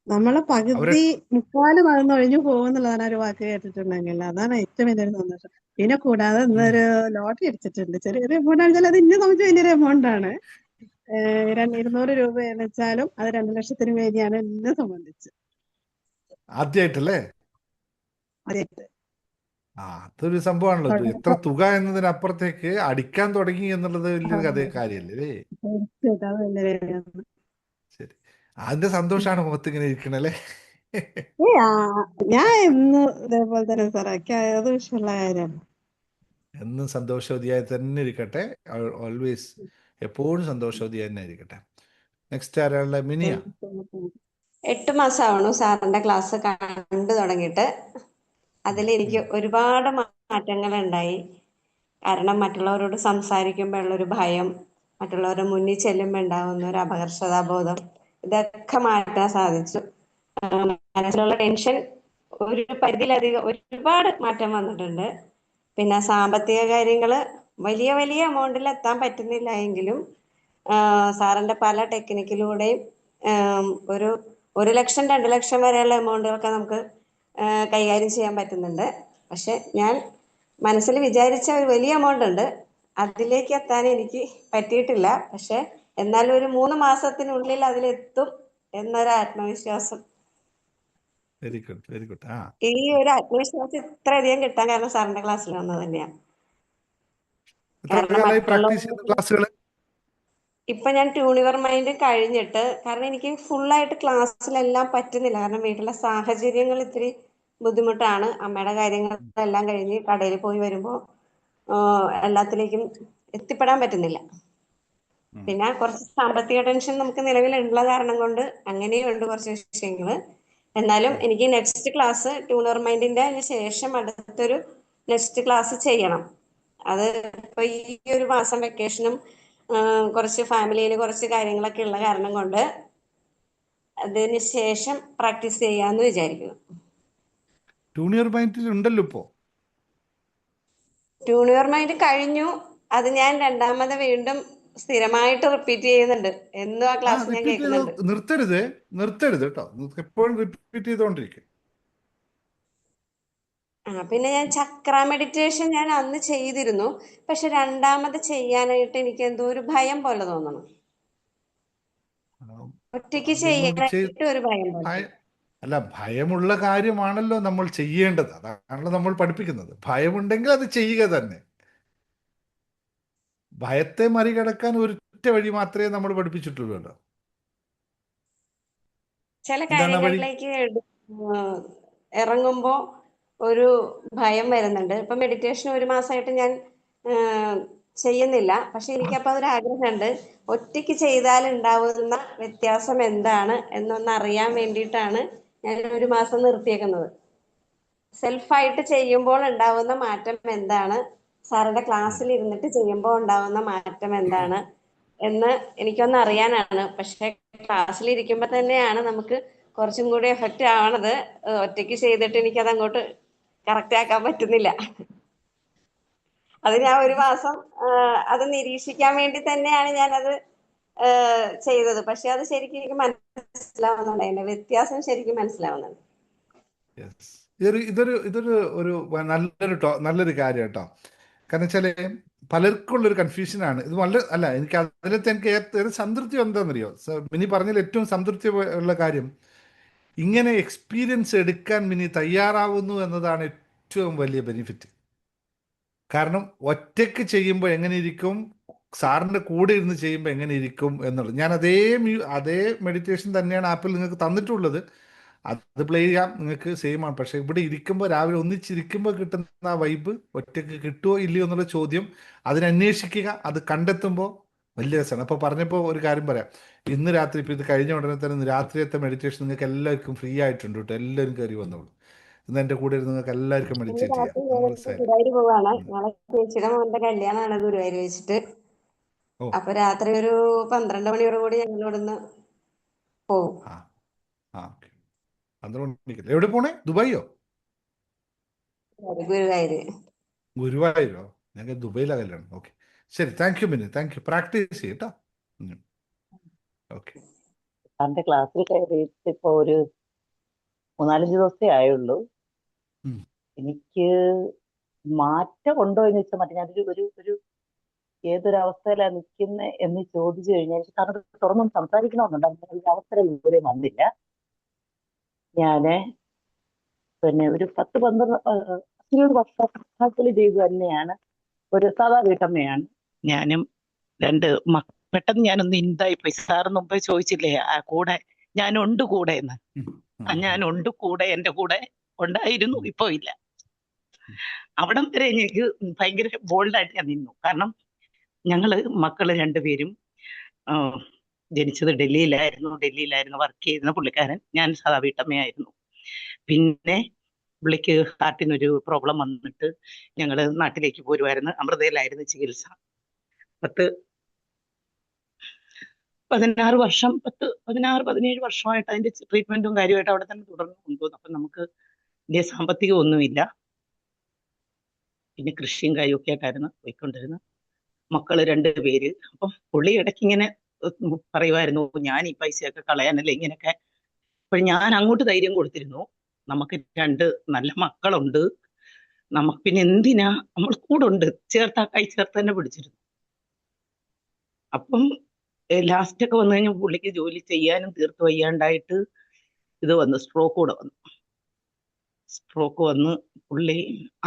നമ്മളെ അവരെ പകുതി 3/4 മറന്നൊഴിഞ്ഞു പോകുന്നുള്ളതാണ് ഒരു വാക്ക് കേട്ടിട്ടുണ്ടെങ്കിൽ. അതാണ് ഏറ്റവും വലിയൊരു സന്തോഷം. പിന്നെ കൂടാതെ ഇന്നൊരു ലോട്ടറി അടിച്ചിട്ടുണ്ട്. ചെറിയൊരു എമൗണ്ട് ആണെച്ചാൽ അത് ഇന്നെ സംബന്ധിച്ച് വലിയൊരു എമൗണ്ട് ആണ്. 200 രൂപയാണ് വെച്ചാലും അത് 2 ലക്ഷത്തിന് വേദിയാണ് എന്നെ സംബന്ധിച്ച്. ആദ്യമായിട്ടല്ലേ? അതായത് അതൊരു സംഭവമാണല്ലോ. എത്ര തുക എന്നതിനപ്പുറത്തേക്ക് അടിക്കാൻ തുടങ്ങി എന്നുള്ളത് വലിയൊരു കാര്യമല്ലേ? അത് വലിയൊരു കാര്യമാണ്. ശരി, അതിന്റെ സന്തോഷമാണ് മുഖത്ത് ഇങ്ങനെ ഇരിക്കണല്ലേ? ഞാൻ ഇന്ന് ഇതേപോലെ തന്നെ സാറേ, അത് വിഷയമുള്ള കാര്യമാണ്. എന്നും സന്തോഷവതിയായി തന്നെ ഇരിക്കട്ടെ. ഓൾവേസ് എപ്പോഴും സന്തോഷവതിയായി തന്നെ ഇരിക്കട്ടെ. നെക്സ്റ്റ് ആരാളുടെ? മിനിയ. 8 മാസമാവണു സാറിന്റെ ക്ലാസ് കണ്ടു തുടങ്ങിയിട്ട്. അതിലെനിക്ക് ഒരുപാട് മാറ്റങ്ങൾ ഉണ്ടായി. കാരണം മറ്റുള്ളവരോട് സംസാരിക്കുമ്പോൾ ഉള്ളൊരു ഭയം, മറ്റുള്ളവരുടെ മുന്നിൽ ചെല്ലുമ്പോൾ ഉണ്ടാകുന്ന ഒരു അപകർഷതാബോധം, ഇതൊക്കെ മാറ്റാൻ സാധിച്ചു. മനസ്സിലുള്ള ടെൻഷൻ ഒരു പരിധിയിലധികം ഒരുപാട് മാറ്റം വന്നിട്ടുണ്ട്. പിന്നെ സാമ്പത്തിക കാര്യങ്ങൾ വലിയ വലിയ എമൗണ്ടിൽ എത്താൻ പറ്റുന്നില്ല എങ്കിലും സാറിന്റെ പല ടെക്നിക്കിലൂടെയും ഒരു 1 ലക്ഷം 2 ലക്ഷം വരെയുള്ള എമൗണ്ടുകളൊക്കെ നമുക്ക് കൈകാര്യം ചെയ്യാൻ പറ്റുന്നുണ്ട്. പക്ഷെ ഞാൻ മനസ്സിൽ വിചാരിച്ച ഒരു വലിയ എമൗണ്ട് ഉണ്ട്, അതിലേക്ക് എത്താൻ എനിക്ക് പറ്റിയിട്ടില്ല. പക്ഷെ എന്നാലും ഒരു 3 മാസത്തിനുള്ളിൽ അതിലെത്തും എന്നൊരു ആത്മവിശ്വാസം. Very good, very good. ഈ ഒരു ആത്മവിശ്വാസം ഇത്രയധികം കിട്ടാൻ കാരണം സാറിന്റെ ക്ലാസ്സിൽ വന്നത് തന്നെയാണ്. എത്ര കാരണം കാലമായി പ്രാക്ടീസ് ചെയ്യുന്ന മറ്റുള്ളവർ ക്ലാസ്സുകൾ? ഇപ്പൊ ഞാൻ ട്യൂണിവർ മൈൻഡ് കഴിഞ്ഞിട്ട്, കാരണം എനിക്ക് ഫുള്ളായിട്ട് ക്ലാസ്സിലെല്ലാം പറ്റുന്നില്ല. കാരണം വീട്ടിലെ സാഹചര്യങ്ങൾ ഇത്തിരി ബുദ്ധിമുട്ടാണ്. അമ്മയുടെ കാര്യങ്ങളെല്ലാം കഴിഞ്ഞ് കടയിൽ പോയി വരുമ്പോൾ എല്ലാത്തിലേക്കും എത്തിപ്പെടാൻ പറ്റുന്നില്ല. പിന്നെ കുറച്ച് സാമ്പത്തിക ടെൻഷൻ നമുക്ക് നിലവിലുള്ള കാരണം കൊണ്ട് അങ്ങനെയുണ്ട് കുറച്ച് വിഷയങ്ങള്. എന്നാലും എനിക്ക് നെക്സ്റ്റ് ക്ലാസ് ട്യൂണർ മൈൻഡിന്റെ ശേഷം അടുത്തൊരു നെക്സ്റ്റ് ക്ലാസ് ചെയ്യണം. അത് ഇപ്പൊ ഈ ഒരു മാസം വെക്കേഷനും കുറച്ച് ഫാമിലിയിൽ കുറച്ച് കാര്യങ്ങളൊക്കെ ഉള്ള കാരണം കൊണ്ട് അതിന് ശേഷം പ്രാക്ടീസ് ചെയ്യാന്ന് വിചാരിക്കുന്നു. ട്യൂണിയർ മൈൻഡിൽ ഉണ്ടല്ലോ ഇപ്പോ. ട്യൂണിയർ മൈൻഡ് കഴിഞ്ഞു. അത് ഞാൻ രണ്ടാമത് വീണ്ടും സ്ഥിരമായിട്ട് റിപ്പീറ്റ് ചെയ്യുന്നുണ്ട്. എന്നും ആ ക്ലാസ് ഞാൻ റിപ്പീറ്റ് കേൾക്കുന്നുണ്ട്. ചെയ്ത് നിർത്തരുത് കേട്ടോ. എപ്പോഴും റിപ്പീറ്റ് ചെയ്തോണ്ടിരിക്കും. പിന്നെ ഞാൻ ചക്ര മെഡിറ്റേഷൻ ഞാൻ അന്ന് ചെയ്തിരുന്നു. പക്ഷെ രണ്ടാമത് ചെയ്യാനായിട്ട് എനിക്ക് എന്തോ ഒരു ഭയം പോലെ തോന്നണം. ഒറ്റയ്ക്ക് അതൊന്നുകൂടി ചെയ്യാനായിട്ട് ഒരു ഭയം പോലെ. അല്ല, ഭയമുള്ള കാര്യമാണല്ലോ നമ്മൾ ചെയ്യേണ്ടത്. അതാണല്ലോ നമ്മൾ പഠിപ്പിക്കുന്നത്. ഭയമുണ്ടെങ്കിൽ അത് ചെയ്യുക തന്നെ. ഭയത്തെ മറികടക്കാൻ ഒരൊറ്റ വഴി മാത്രമേ നമ്മൾ പഠിപ്പിച്ചിട്ടുള്ളൂ. ചില എന്താണ് ആ വഴി? കാര്യങ്ങളിലേക്ക് ഇറങ്ങുമ്പോ ഒരു ഭയം വരുന്നുണ്ട്. ഇപ്പൊ മെഡിറ്റേഷൻ ഒരു മാസമായിട്ട് ഞാൻ ചെയ്യുന്നില്ല. പക്ഷെ എനിക്കപ്പോ അതൊരു ആഗ്രഹമുണ്ട്. ഒറ്റയ്ക്ക് ചെയ്താൽ ഉണ്ടാവുന്ന വ്യത്യാസം എന്താണ് എന്നൊന്ന് അറിയാൻ വേണ്ടിയിട്ടാണ് ഞാൻ ഒരു മാസം നിർത്തിയേക്കുന്നത്. സെൽഫായിട്ട് ചെയ്യുമ്പോൾ ഉണ്ടാവുന്ന മാറ്റം എന്താണ്, സാറിന്റെ ക്ലാസ്സിൽ ഇരുന്നിട്ട് ചെയ്യുമ്പോൾ ഉണ്ടാവുന്ന മാറ്റം എന്താണ് എന്ന് എനിക്കൊന്ന് അറിയാനാണ്. പക്ഷെ ക്ലാസ്സിൽ ഇരിക്കുമ്പോൾ തന്നെയാണ് നമുക്ക് കുറച്ചും കൂടി എഫക്റ്റ് ആവണത്. ഒറ്റയ്ക്ക് ചെയ്തിട്ട് എനിക്കത് അങ്ങോട്ട് കറക്റ്റ് ആക്കാൻ പറ്റുന്നില്ല. അത് ഞാൻ ഒരു മാസം അത് നിരീക്ഷിക്കാൻ വേണ്ടി തന്നെയാണ് ഞാനത് ചെയ്തത്. പക്ഷെ അത് ശരിക്കും എനിക്ക് മനസ്സിലാവുന്നുണ്ട്, അതിന്റെ വ്യത്യാസം ശരിക്കും മനസ്സിലാവുന്നുണ്ട്. ഇതൊരു നല്ലൊരു കാര്യം കേട്ടോ. കാരണം വെച്ചാല് പലർക്കും ഉള്ളൊരു കൺഫ്യൂഷനാണ് ഇത്. അല്ല, എനിക്ക് ഏറെ സംതൃപ്തി എന്താണെന്നറിയോ മിനി പറഞ്ഞതിൽ ഏറ്റവും സംതൃപ്തി ഉള്ള കാര്യം, ഇങ്ങനെ എക്സ്പീരിയൻസ് എടുക്കാൻ മിനി തയ്യാറാവുന്നു എന്നതാണ് ഏറ്റവും വലിയ ബെനിഫിറ്റ്. കാരണം ഒറ്റയ്ക്ക് ചെയ്യുമ്പോൾ എങ്ങനെ ഇരിക്കും, സാറിൻ്റെ കൂടെ ഇരുന്ന് ചെയ്യുമ്പോൾ എങ്ങനെ ഇരിക്കും എന്നുള്ളത്. ഞാൻ അതേ മെഡിറ്റേഷൻ തന്നെയാണ് ആപ്പിൽ നിങ്ങൾക്ക് തന്നിട്ടുള്ളത്. അത് പ്ലേ ചെയ്യാം, നിങ്ങൾക്ക് സെയിം ആണ്. പക്ഷെ ഇവിടെ ഇരിക്കുമ്പോൾ, രാവിലെ ഒന്നിച്ചിരിക്കുമ്പോൾ കിട്ടുന്ന ആ വൈബ് ഒറ്റയ്ക്ക് കിട്ടുമോ ഇല്ലയോ എന്നുള്ള ചോദ്യം, അതിനന്വേഷിക്കുക. അത് കണ്ടെത്തുമ്പോൾ വലിയ രസമാണ്. അപ്പോൾ പറഞ്ഞപ്പോൾ ഒരു കാര്യം പറയാം. ഇന്ന് രാത്രി, ഇപ്പോൾ ഇത് കഴിഞ്ഞ ഉടനെ തന്നെ ഇന്ന് രാത്രിയത്തെ മെഡിറ്റേഷൻ നിങ്ങൾക്ക് എല്ലാവർക്കും ഫ്രീ ആയിട്ടുണ്ട് കേട്ടോ. എല്ലാവരും കയറി വന്നോളൂ. ഇന്ന് എൻ്റെ കൂടെ ഇരുന്ന് നിങ്ങൾക്ക് എല്ലാവർക്കും മെഡിറ്റേറ്റ് ചെയ്യാം. നമ്മൾ ഗുരുവായൂർ പോവാണ്. നാളെ ചേച്ചിയുടെ മോന്റെ കല്യാണമാണ് ഗുരുവായൂർ വെച്ചിട്ട്. ഓ അപ്പൊ രാത്രി ഒരു 12 മണിയോട് കൂടി ഞങ്ങൾ ഇവിടുന്ന് പോകും. ഓക്കെ. 12 മണിക്ക് എവിടെ പോണേ? ദുബായിയോ? ഗുരുവായൂരോ? ഞങ്ങൾ ദുബൈയിലെ കല്യാണം. ഓക്കെ, ശരി. Thank you Mini, thank you. Practice ചെയ്യട്ടോ. ഓക്കെ. സാറിന്റെ ക്ലാസ്സിൽ കയറിയിട്ട് ഇപ്പൊ ഒരു 3-4 ദിവസമേ ആയുള്ളൂ. എനിക്ക് മാറ്റം ഉണ്ടോ എന്ന് വെച്ചാൽ മറ്റേ ഞാനൊരു ഏതൊരവസ്ഥയിലാണ് നിൽക്കുന്നത് എന്ന് ചോദിച്ചു കഴിഞ്ഞാൽ എനിക്ക് സാറിന് തുറന്നും സംസാരിക്കണമെന്നുണ്ട്. അങ്ങനെ ഒരു അവസരം ഇതുവരെ വന്നില്ല. ഞാന് പിന്നെ ഒരു 10-12 വർഷത്തിൽ ചെയ്തു തന്നെയാണ്. ഒരു സാധാ വീട്ടമ്മയാണ്. ഞാനും പെട്ടെന്ന് ഞാനൊന്ന് ഇതായിപ്പോയി. സാറ് മുമ്പേ ചോദിച്ചില്ലേ കൂടെ ഞാനുണ്ട് കൂടെ എന്ന്. ഞാനുണ്ട് കൂടെ, എന്റെ കൂടെ ഉണ്ടായിരുന്നു, ഇപ്പൊ ഇല്ല. അവിടം വരെ എനിക്ക് ഭയങ്കര ബോൾഡായിട്ട് ഞാൻ നിന്നു. കാരണം മക്കള് രണ്ടുപേരും ജനിച്ചത് ഡൽഹിയിലായിരുന്നു വർക്ക് ചെയ്യുന്ന പുള്ളിക്കാരൻ. ഞാൻ സാധാ വീട്ടമ്മയായിരുന്നു. പിന്നെ പുള്ളിക്ക് ഹാർട്ടിനൊരു പ്രോബ്ലം വന്നിട്ട് ഞങ്ങള് നാട്ടിലേക്ക് പോരുമായിരുന്നു. അമൃതയിലായിരുന്നു ചികിത്സ. 16-17 വർഷമായിട്ട് അതിന്റെ ട്രീറ്റ്മെന്റും കാര്യമായിട്ട് അവിടെ തന്നെ തുടർന്ന് കൊണ്ടുപോകുന്നു. അപ്പൊ നമുക്ക് വലിയ സാമ്പത്തികമൊന്നുമില്ല. പിന്നെ കൃഷിയും കാര്യമൊക്കെ ആയിട്ടായിരുന്നു പോയിക്കൊണ്ടിരുന്നത്. മക്കള് 2 പേര്. അപ്പം പുള്ളി ഇടയ്ക്ക് ഇങ്ങനെ പറയുമായിരുന്നു, ഞാൻ ഈ പൈസയൊക്കെ കളയാനല്ലേ ഇങ്ങനെയൊക്കെ. അപ്പോൾ ഞാൻ അങ്ങോട്ട് ധൈര്യം കൊടുത്തിരുന്നു, നമുക്ക് 2 നല്ല മക്കളുണ്ട്, നമുക്ക് പിന്നെ എന്തിനാ, നമ്മൾ കൂടെ ഉണ്ട്, കൈ ചേർത്ത് തന്നെ പിടിച്ചിരുന്നു. അപ്പം ലാസ്റ്റൊക്കെ വന്നു കഴിഞ്ഞാൽ പുള്ളിക്ക് ജോലി ചെയ്യാനും തീർത്ത് വയ്യാണ്ടായിട്ട് ഇത് വന്നു, സ്ട്രോക്ക് വന്ന് പുള്ളി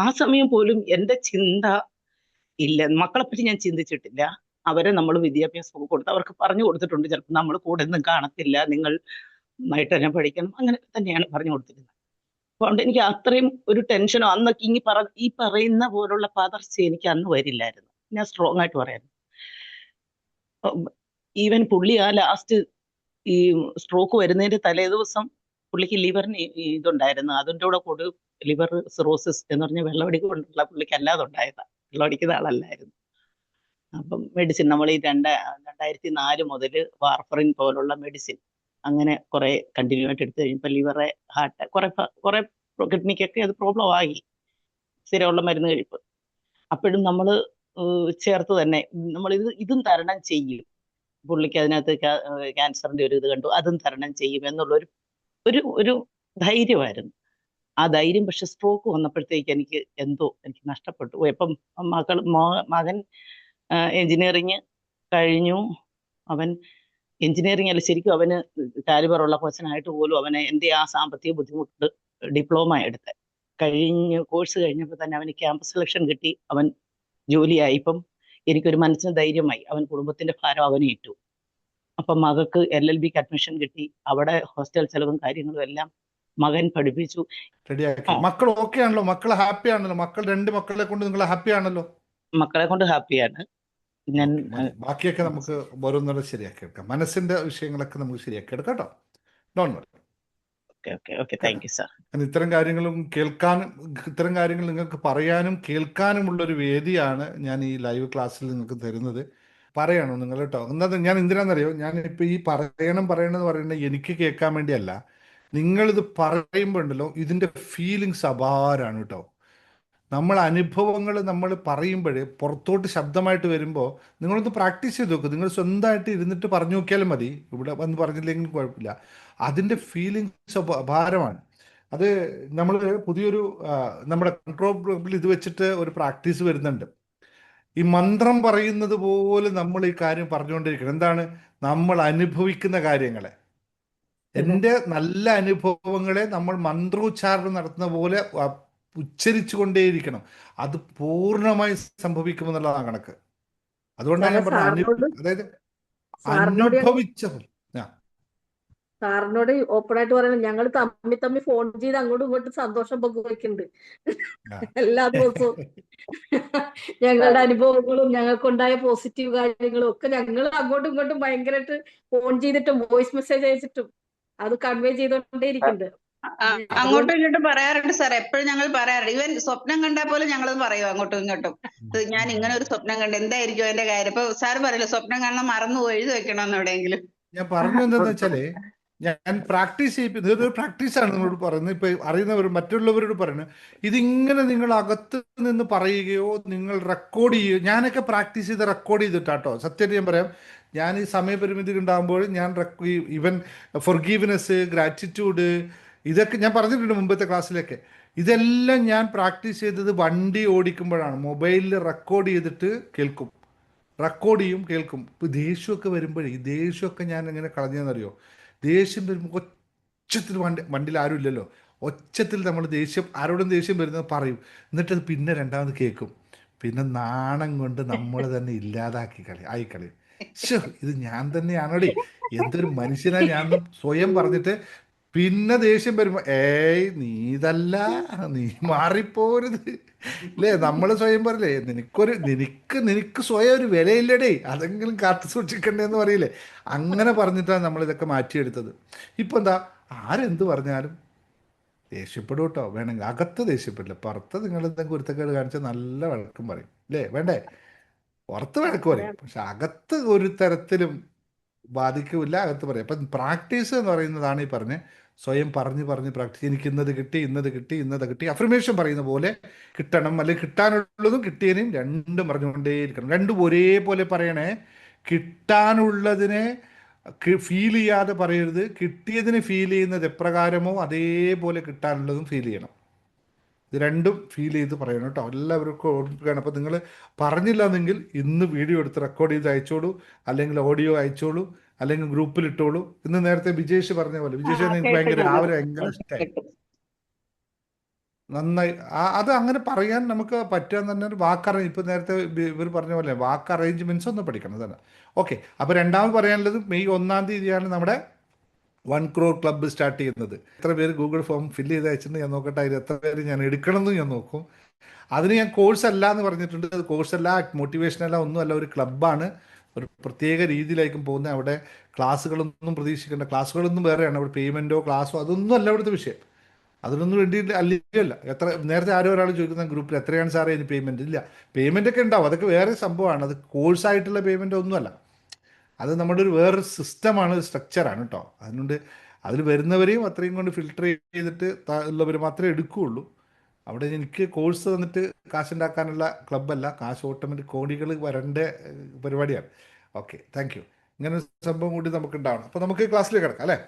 ആ സമയം പോലും എൻ്റെ ചിന്ത ഇല്ല, മക്കളെപ്പറ്റി ഞാൻ ചിന്തിച്ചിട്ടില്ല. അവരെ നമ്മൾ വിദ്യാഭ്യാസമൊക്കെ കൊടുത്ത് അവർക്ക് പറഞ്ഞു കൊടുത്തിട്ടുണ്ട്. ചിലപ്പോൾ നമ്മൾ കൂടെ ഒന്നും കാണത്തില്ല, നിങ്ങൾ നന്നായിട്ട് തന്നെ പഠിക്കണം, അങ്ങനെ തന്നെയാണ് പറഞ്ഞു കൊടുത്തിരുന്നത്. അതുകൊണ്ട് എനിക്ക് അത്രയും ഒരു ടെൻഷനോ അന്നൊക്കെ ഈ പറയുന്ന പോലുള്ള പതർച്ച എനിക്ക് അന്ന് വരില്ലായിരുന്നു. ഞാൻ സ്ട്രോങ് ആയിട്ട് പറയായിരുന്നു. ഈവൻ പുള്ളി ആ ലാസ്റ്റ് ഈ സ്ട്രോക്ക് വരുന്നതിന്റെ തലേ ദിവസം പുള്ളിക്ക് ലിവറിന് ഇതുണ്ടായിരുന്നു. അതിൻ്റെ കൂടെ ലിവർ സിറോസിസ് എന്ന് പറഞ്ഞ വെള്ളമടി കൊണ്ടുള്ള പുള്ളിക്ക് അല്ലാതെ ഉണ്ടായതാണ്, വെള്ളമടിക്കുന്ന ആളല്ലായിരുന്നു. അപ്പം മെഡിസിൻ നമ്മൾ ഈ 2004 മുതൽ വാർഫറിൻ പോലുള്ള മെഡിസിൻ അങ്ങനെ കുറെ കണ്ടിന്യൂ ആയിട്ട് എടുത്തു കഴിഞ്ഞപ്പോൾ ലിവറെ ഹാർട്ട് കുറെ കിഡ്നിക്കൊക്കെ അത് പ്രോബ്ലം ആയി, സ്ഥിരമുള്ള മരുന്ന് കഴിപ്പ്. അപ്പോഴും നമ്മൾ ചേർത്ത് തന്നെ നമ്മൾ ഇതും തരണം ചെയ്യും, പുള്ളിക്ക് അതിനകത്ത് ക്യാൻസറിന്റെ ഒരു ഇത് കണ്ടു, അതും തരണം ചെയ്യും എന്നുള്ളൊരു ഒരു ഒരു ധൈര്യമായിരുന്നു. ആ ധൈര്യം പക്ഷെ സ്ട്രോക്ക് വന്നപ്പോഴത്തേക്ക് എനിക്ക് നഷ്ടപ്പെട്ടു. ഇപ്പം മകൻ എഞ്ചിനീയറിങ് കഴിഞ്ഞു. അവൻ എഞ്ചിനീയറിംഗ് അല്ല, ശരിക്കും അവന് കാലിബറുള്ള കൊച്ചനായിട്ട് പോലും അവനെ എൻ്റെ ആ സാമ്പത്തിക ബുദ്ധിമുട്ട് ഡിപ്ലോമ കോഴ്സ് കഴിഞ്ഞപ്പോൾ തന്നെ അവന് ക്യാമ്പസ് സെലക്ഷൻ കിട്ടി, അവൻ ജോലിയായി. ഇപ്പം എനിക്കൊരു മനസ്സിന് ധൈര്യമായി, അവൻ കുടുംബത്തിന്റെ ഭാരം അവനെ ഇട്ടു. അപ്പം മകൾക്ക് LLBക്ക് അഡ്മിഷൻ കിട്ടി, അവിടെ ഹോസ്റ്റൽ ചെലവും കാര്യങ്ങളും എല്ലാം മകൻ പഠിപ്പിച്ചു. റെഡിയാക്കി. മക്കൾ ഓക്കെ ആണല്ലോ, മക്കൾ ഹാപ്പി ആണല്ലോ, രണ്ട് മക്കളെ കൊണ്ട് നിങ്ങൾ ഹാപ്പി ആണല്ലോ? മക്കളെ കൊണ്ട് ഹാപ്പിയാണ് ഞാൻ. ബാക്കിയൊക്കെ നമുക്ക് ഓരോന്നോടെ ശരിയാക്കി എടുക്കാം. മനസ്സിന്റെ വിഷയങ്ങളൊക്കെ നമുക്ക് ശരിയാക്കി എടുക്കാം കേട്ടോ. Don't worry. Thank you sir. ഇത്തരം കാര്യങ്ങൾ നിങ്ങൾക്ക് പറയാനും കേൾക്കാനുമുള്ള ഒരു വേദിയാണ് ഞാൻ ഈ ലൈവ് ക്ലാസ്സിൽ നിങ്ങൾക്ക് തരുന്നത്. പറയണോ നിങ്ങൾ കേട്ടോ. ഞാൻ എന്തിനാണെന്നറിയോ, ഞാൻ ഇപ്പൊ ഈ പറയുന്നത് എനിക്ക് കേൾക്കാൻ വേണ്ടിയല്ല, നിങ്ങളിത് പറയുമ്പോൾ ഉണ്ടല്ലോ ഇതിന്റെ ഫീലിങ്സ് അപാരാണ് കേട്ടോ. നമ്മൾ അനുഭവങ്ങൾ നമ്മൾ പറയുമ്പോൾ പുറത്തോട്ട് ശബ്ദമായിട്ട് വരുമ്പോൾ നിങ്ങളൊന്ന് പ്രാക്ടീസ് ചെയ്ത് നോക്കും. നിങ്ങൾ സ്വന്തമായിട്ട് ഇരുന്നിട്ട് പറഞ്ഞു നോക്കിയാലും മതി, ഇവിടെ വന്ന് പറഞ്ഞില്ലെങ്കിലും കുഴപ്പമില്ല. അതിൻ്റെ ഫീലിങ്സ് ഭാരമാണ്. അത് നമ്മൾ പുതിയൊരു നമ്മുടെ കൺട്രോൾ ഗ്രൂപ്പിൽ ഇത് വെച്ചിട്ട് ഒരു പ്രാക്ടീസ് വരുന്നുണ്ട്. ഈ മന്ത്രം പറയുന്നത് പോലെ നമ്മൾ ഈ കാര്യം പറഞ്ഞുകൊണ്ടിരിക്കണം. എന്താണ്? നമ്മൾ അനുഭവിക്കുന്ന കാര്യങ്ങളെ, എൻ്റെ നല്ല അനുഭവങ്ങളെ നമ്മൾ മന്ത്രോച്ചാരണം നടത്തുന്ന പോലെ ഉച്ചരിച്ചു കൊണ്ടേയിരിക്കണം. അത് പൂർണ്ണമായി സംഭവിക്കുമെന്നുള്ളതാണ് കണക്ക്. അതുകൊണ്ടാണ് ഞാൻ പറഞ്ഞത്, അതായത് അനുഭവിച്ച സാറിനോട് ഓപ്പൺ ആയിട്ട് പറയണം, ഞങ്ങൾ തമ്മി ഫോൺ ചെയ്ത് അങ്ങോട്ടും ഇങ്ങോട്ടും സന്തോഷം പങ്കുവയ്ക്കുന്നുണ്ട് എല്ലാ ദിവസവും. ഞങ്ങളുടെ അനുഭവങ്ങളും ഞങ്ങൾക്കുണ്ടായ പോസിറ്റീവ് കാര്യങ്ങളും ഒക്കെ ഞങ്ങൾ അങ്ങോട്ടും ഇങ്ങോട്ടും ഭയങ്കരമായിട്ട് ഫോൺ ചെയ്തിട്ടും വോയിസ് മെസ്സേജ് അയച്ചിട്ടും അത് കൺവേ ചെയ്തോണ്ടേ ഇരിക്കുന്നുണ്ട്. അങ്ങോട്ടും ഇങ്ങോട്ടും പറയാറുണ്ട് സാർ, എപ്പോഴും ഞങ്ങൾ പറയാറുണ്ട്. ഈവൻ സ്വപ്നം കണ്ടാൽ പോലും ഞങ്ങളത് പറയും അങ്ങോട്ടും ഇങ്ങോട്ടും. ഞാൻ ഇങ്ങനെ ഒരു സ്വപ്നം കണ്ട്, എന്തായിരിക്കും അതിന്റെ കാര്യം? ഇപ്പൊ സാർ പറയല്ലോ സ്വപ്നം കാണാൻ മറന്നു എഴുതി വെക്കണമെന്ന് എവിടെയെങ്കിലും. ഞാൻ പറഞ്ഞു എന്താന്ന് വെച്ചാല്, ഞാൻ പ്രാക്ടീസ് ചെയ്യിപ്പിക്കുന്നത് ഇതൊരു പ്രാക്ടീസാണ് നിങ്ങളോട് പറയുന്നത്. ഇപ്പൊ അറിയുന്നവർ മറ്റുള്ളവരോട് പറയുന്നത്, ഇതിങ്ങനെ നിങ്ങൾ അകത്ത് നിന്ന് പറയുകയോ നിങ്ങൾ റെക്കോർഡ് ചെയ്യുകയോ. ഞാനൊക്കെ പ്രാക്ടീസ് ചെയ്ത് റെക്കോർഡ് ചെയ്തിട്ടാട്ടോ. സത്യമായിട്ട് ഞാൻ പറയാം, ഞാൻ ഈ സമയപരിമിതി ഉണ്ടാകുമ്പോൾ ഞാൻ ഈവൻ ഫൊർഗീവ്നെസ്, ഗ്രാറ്റിറ്റ്യൂഡ്, ഇതൊക്കെ ഞാൻ പറഞ്ഞിട്ടുണ്ട് മുമ്പത്തെ ക്ലാസ്സിലൊക്കെ. ഇതെല്ലാം ഞാൻ പ്രാക്ടീസ് ചെയ്തത് വണ്ടി ഓടിക്കുമ്പോഴാണ്. മൊബൈലിൽ റെക്കോർഡ് ചെയ്തിട്ട് കേൾക്കും, റെക്കോർഡ് ചെയ്യും, കേൾക്കും. ഇപ്പോൾ ദേഷ്യമൊക്കെ വരുമ്പോഴേ, ഈ ദേഷ്യമൊക്കെ ഞാൻ എങ്ങനെ കളഞ്ഞതെന്നറിയോ? ദേഷ്യം വരുമ്പോൾ ഒച്ചത്തിൽ വണ്ടിയിൽ ആരും ഇല്ലല്ലോ, ഒച്ചത്തിൽ നമ്മൾ ആരോടും ദേഷ്യം വരുന്നത് പറയും. എന്നിട്ടത് പിന്നെ രണ്ടാമത് കേൾക്കും. പിന്നെ നാണം കൊണ്ട് നമ്മൾ തന്നെ ഇല്ലാതാക്കി കളയും. ഇത് ഞാൻ തന്നെയാണോടി, എന്തൊരു മനുഷ്യനാ ഞാൻ സ്വയം പറഞ്ഞിട്ട് പിന്നെ ദേഷ്യം വരുമ്പോൾ നീതല്ല, നീ മാറിപ്പോരുത് അല്ലേ, നമ്മൾ സ്വയം പറയില്ലേ, നിനക്ക് സ്വയം ഒരു വിലയില്ലടേ, അതെങ്കിലും കാത്തു സൂക്ഷിക്കണ്ടേന്ന് പറയില്ലേ. അങ്ങനെ പറഞ്ഞിട്ടാണ് നമ്മളിതൊക്കെ മാറ്റിയെടുത്തത്. ഇപ്പം എന്താ, ആരെന്ത് പറഞ്ഞാലും ദേഷ്യപ്പെടും കേട്ടോ. വേണമെങ്കിൽ അകത്ത് ദേഷ്യപ്പെടില്ല, പുറത്ത് നിങ്ങൾ എന്തെങ്കിലും കുരുത്തക്കേട് കാണിച്ചാൽ നല്ല വഴക്കും പറയും അല്ലേ, വേണ്ടേ? പുറത്ത് വഴക്ക് പറയും, പക്ഷെ അകത്ത് ഒരു തരത്തിലും ബാധിക്കില്ല, അകത്ത് പറയും. അപ്പം പ്രാക്ടീസ് എന്ന് പറയുന്നതാണ് ഈ പറഞ്ഞ് സ്വയം പറഞ്ഞ് പ്രാക്ടീസ്. എനിക്ക് ഇന്നത് കിട്ടി അഫർമേഷൻ പറയുന്ന പോലെ കിട്ടണം, അല്ലെങ്കിൽ കിട്ടാനുള്ളതും കിട്ടിയതിനും രണ്ടും പറഞ്ഞുകൊണ്ടേയിരിക്കണം. രണ്ടും ഒരേപോലെ പറയണേ. കിട്ടാനുള്ളതിനെ ഫീൽ ചെയ്യാതെ പറയരുത്, കിട്ടിയതിന് ഫീൽ ചെയ്യുന്നത് എപ്രകാരമോ അതേപോലെ കിട്ടാനുള്ളതും ഫീൽ ചെയ്യണം. ഇത് രണ്ടും ഫീൽ ചെയ്ത് പറയണം കേട്ടോ. എല്ലാവർക്കും ഓർമ്മിപ്പിക്കുകയാണ്. അപ്പോൾ നിങ്ങൾ പറഞ്ഞില്ലാന്നെങ്കിൽ ഇന്ന് വീഡിയോ എടുത്ത് റെക്കോർഡ് ചെയ്ത് അയച്ചോളൂ, അല്ലെങ്കിൽ ഓഡിയോ അയച്ചോളൂ, അല്ലെങ്കിൽ ഗ്രൂപ്പിൽ ഇട്ടോളൂ. ഇന്ന് നേരത്തെ വിജേഷ് പറഞ്ഞ പോലെ, വിജേഷ് എനിക്ക് ഭയങ്കര ഇഷ്ടമായി. നന്നായി അത് അങ്ങനെ പറയാൻ നമുക്ക് പറ്റുക തന്നെ ഒരു ഇപ്പം നേരത്തെ ഇവർ പറഞ്ഞ പോലെ വാക്ക് അറേഞ്ച്മെൻറ്റ്സ് ഒന്ന് പഠിക്കണം തന്നെ. ഓക്കെ, അപ്പോൾ രണ്ടാമത് പറയാനുള്ളത് മെയ് 1-ാം തീയതിയാണ് നമ്മുടെ 1 crore ക്ലബ്ബ് സ്റ്റാർട്ട് ചെയ്യുന്നത്. എത്ര പേര് ഗൂഗിൾ ഫോം ഫില്ല് ചെയ്ത് അയച്ചിട്ടുണ്ട് ഞാൻ നോക്കട്ടെ, അതിൽ എത്ര പേര് ഞാൻ എടുക്കണമെന്ന് ഞാൻ നോക്കും. അതിന് ഞാൻ കോഴ്സ് അല്ല എന്ന് പറഞ്ഞിട്ടുണ്ട്. അത് കോഴ്സല്ല, മോട്ടിവേഷനല്ല, ഒന്നുമല്ല, ഒരു ക്ലബ്ബാണ്. ഒരു പ്രത്യേക രീതിയിലായിരിക്കും പോകുന്നത്. അവിടെ ക്ലാസ്സുകളൊന്നും പ്രതീക്ഷിക്കേണ്ട, ക്ലാസ്സുകളൊന്നും വേറെയാണ്. അവിടെ പേയ്മെൻറ്റോ ക്ലാസ്സോ അതൊന്നും അല്ല ഇവിടുത്തെ വിഷയം. അതിനൊന്നും വേണ്ടി അല്ലല്ല. എത്ര നേരത്തെ ആരോ ഒരാൾ ചോദിക്കുന്ന ഗ്രൂപ്പിൽ എത്രയാണ് സാറേ ഇനി പേയ്മെൻറ്റ്? ഇല്ല, പേയ്മെൻ്റ് ഒക്കെ ഉണ്ടാവും, അതൊക്കെ വേറെ സംഭവമാണ്. അത് കോഴ്സായിട്ടുള്ള പേയ്മെൻ്റ് ഒന്നുമല്ല. അത് നമ്മുടെ ഒരു വേറൊരു സിസ്റ്റമാണ്, ഒരു സ്ട്രക്ചറാണ് കേട്ടോ. അതുകൊണ്ട് അതിൽ വരുന്നവരെയും അത്രയും കൊണ്ട് ഫിൽട്ടർ ചെയ്തിട്ട് ഉള്ളവർ മാത്രമേ എടുക്കുകയുള്ളൂ. അവിടെ എനിക്ക് കോഴ്സ് തന്നിട്ട് കാശുണ്ടാക്കാനുള്ള ക്ലബ്ബല്ല, കാശ് ഓട്ടോമാറ്റിക് കോടികൾ വരേണ്ട പരിപാടിയാണ്. Okay, thank you. ഇങ്ങനെ ഒരു സംഭവം കൂടി നമുക്ക് ഉണ്ടാവണം. അപ്പോൾ നമുക്ക് ക്ലാസ്സിലേക്ക് കിടക്കാം അല്ലേ?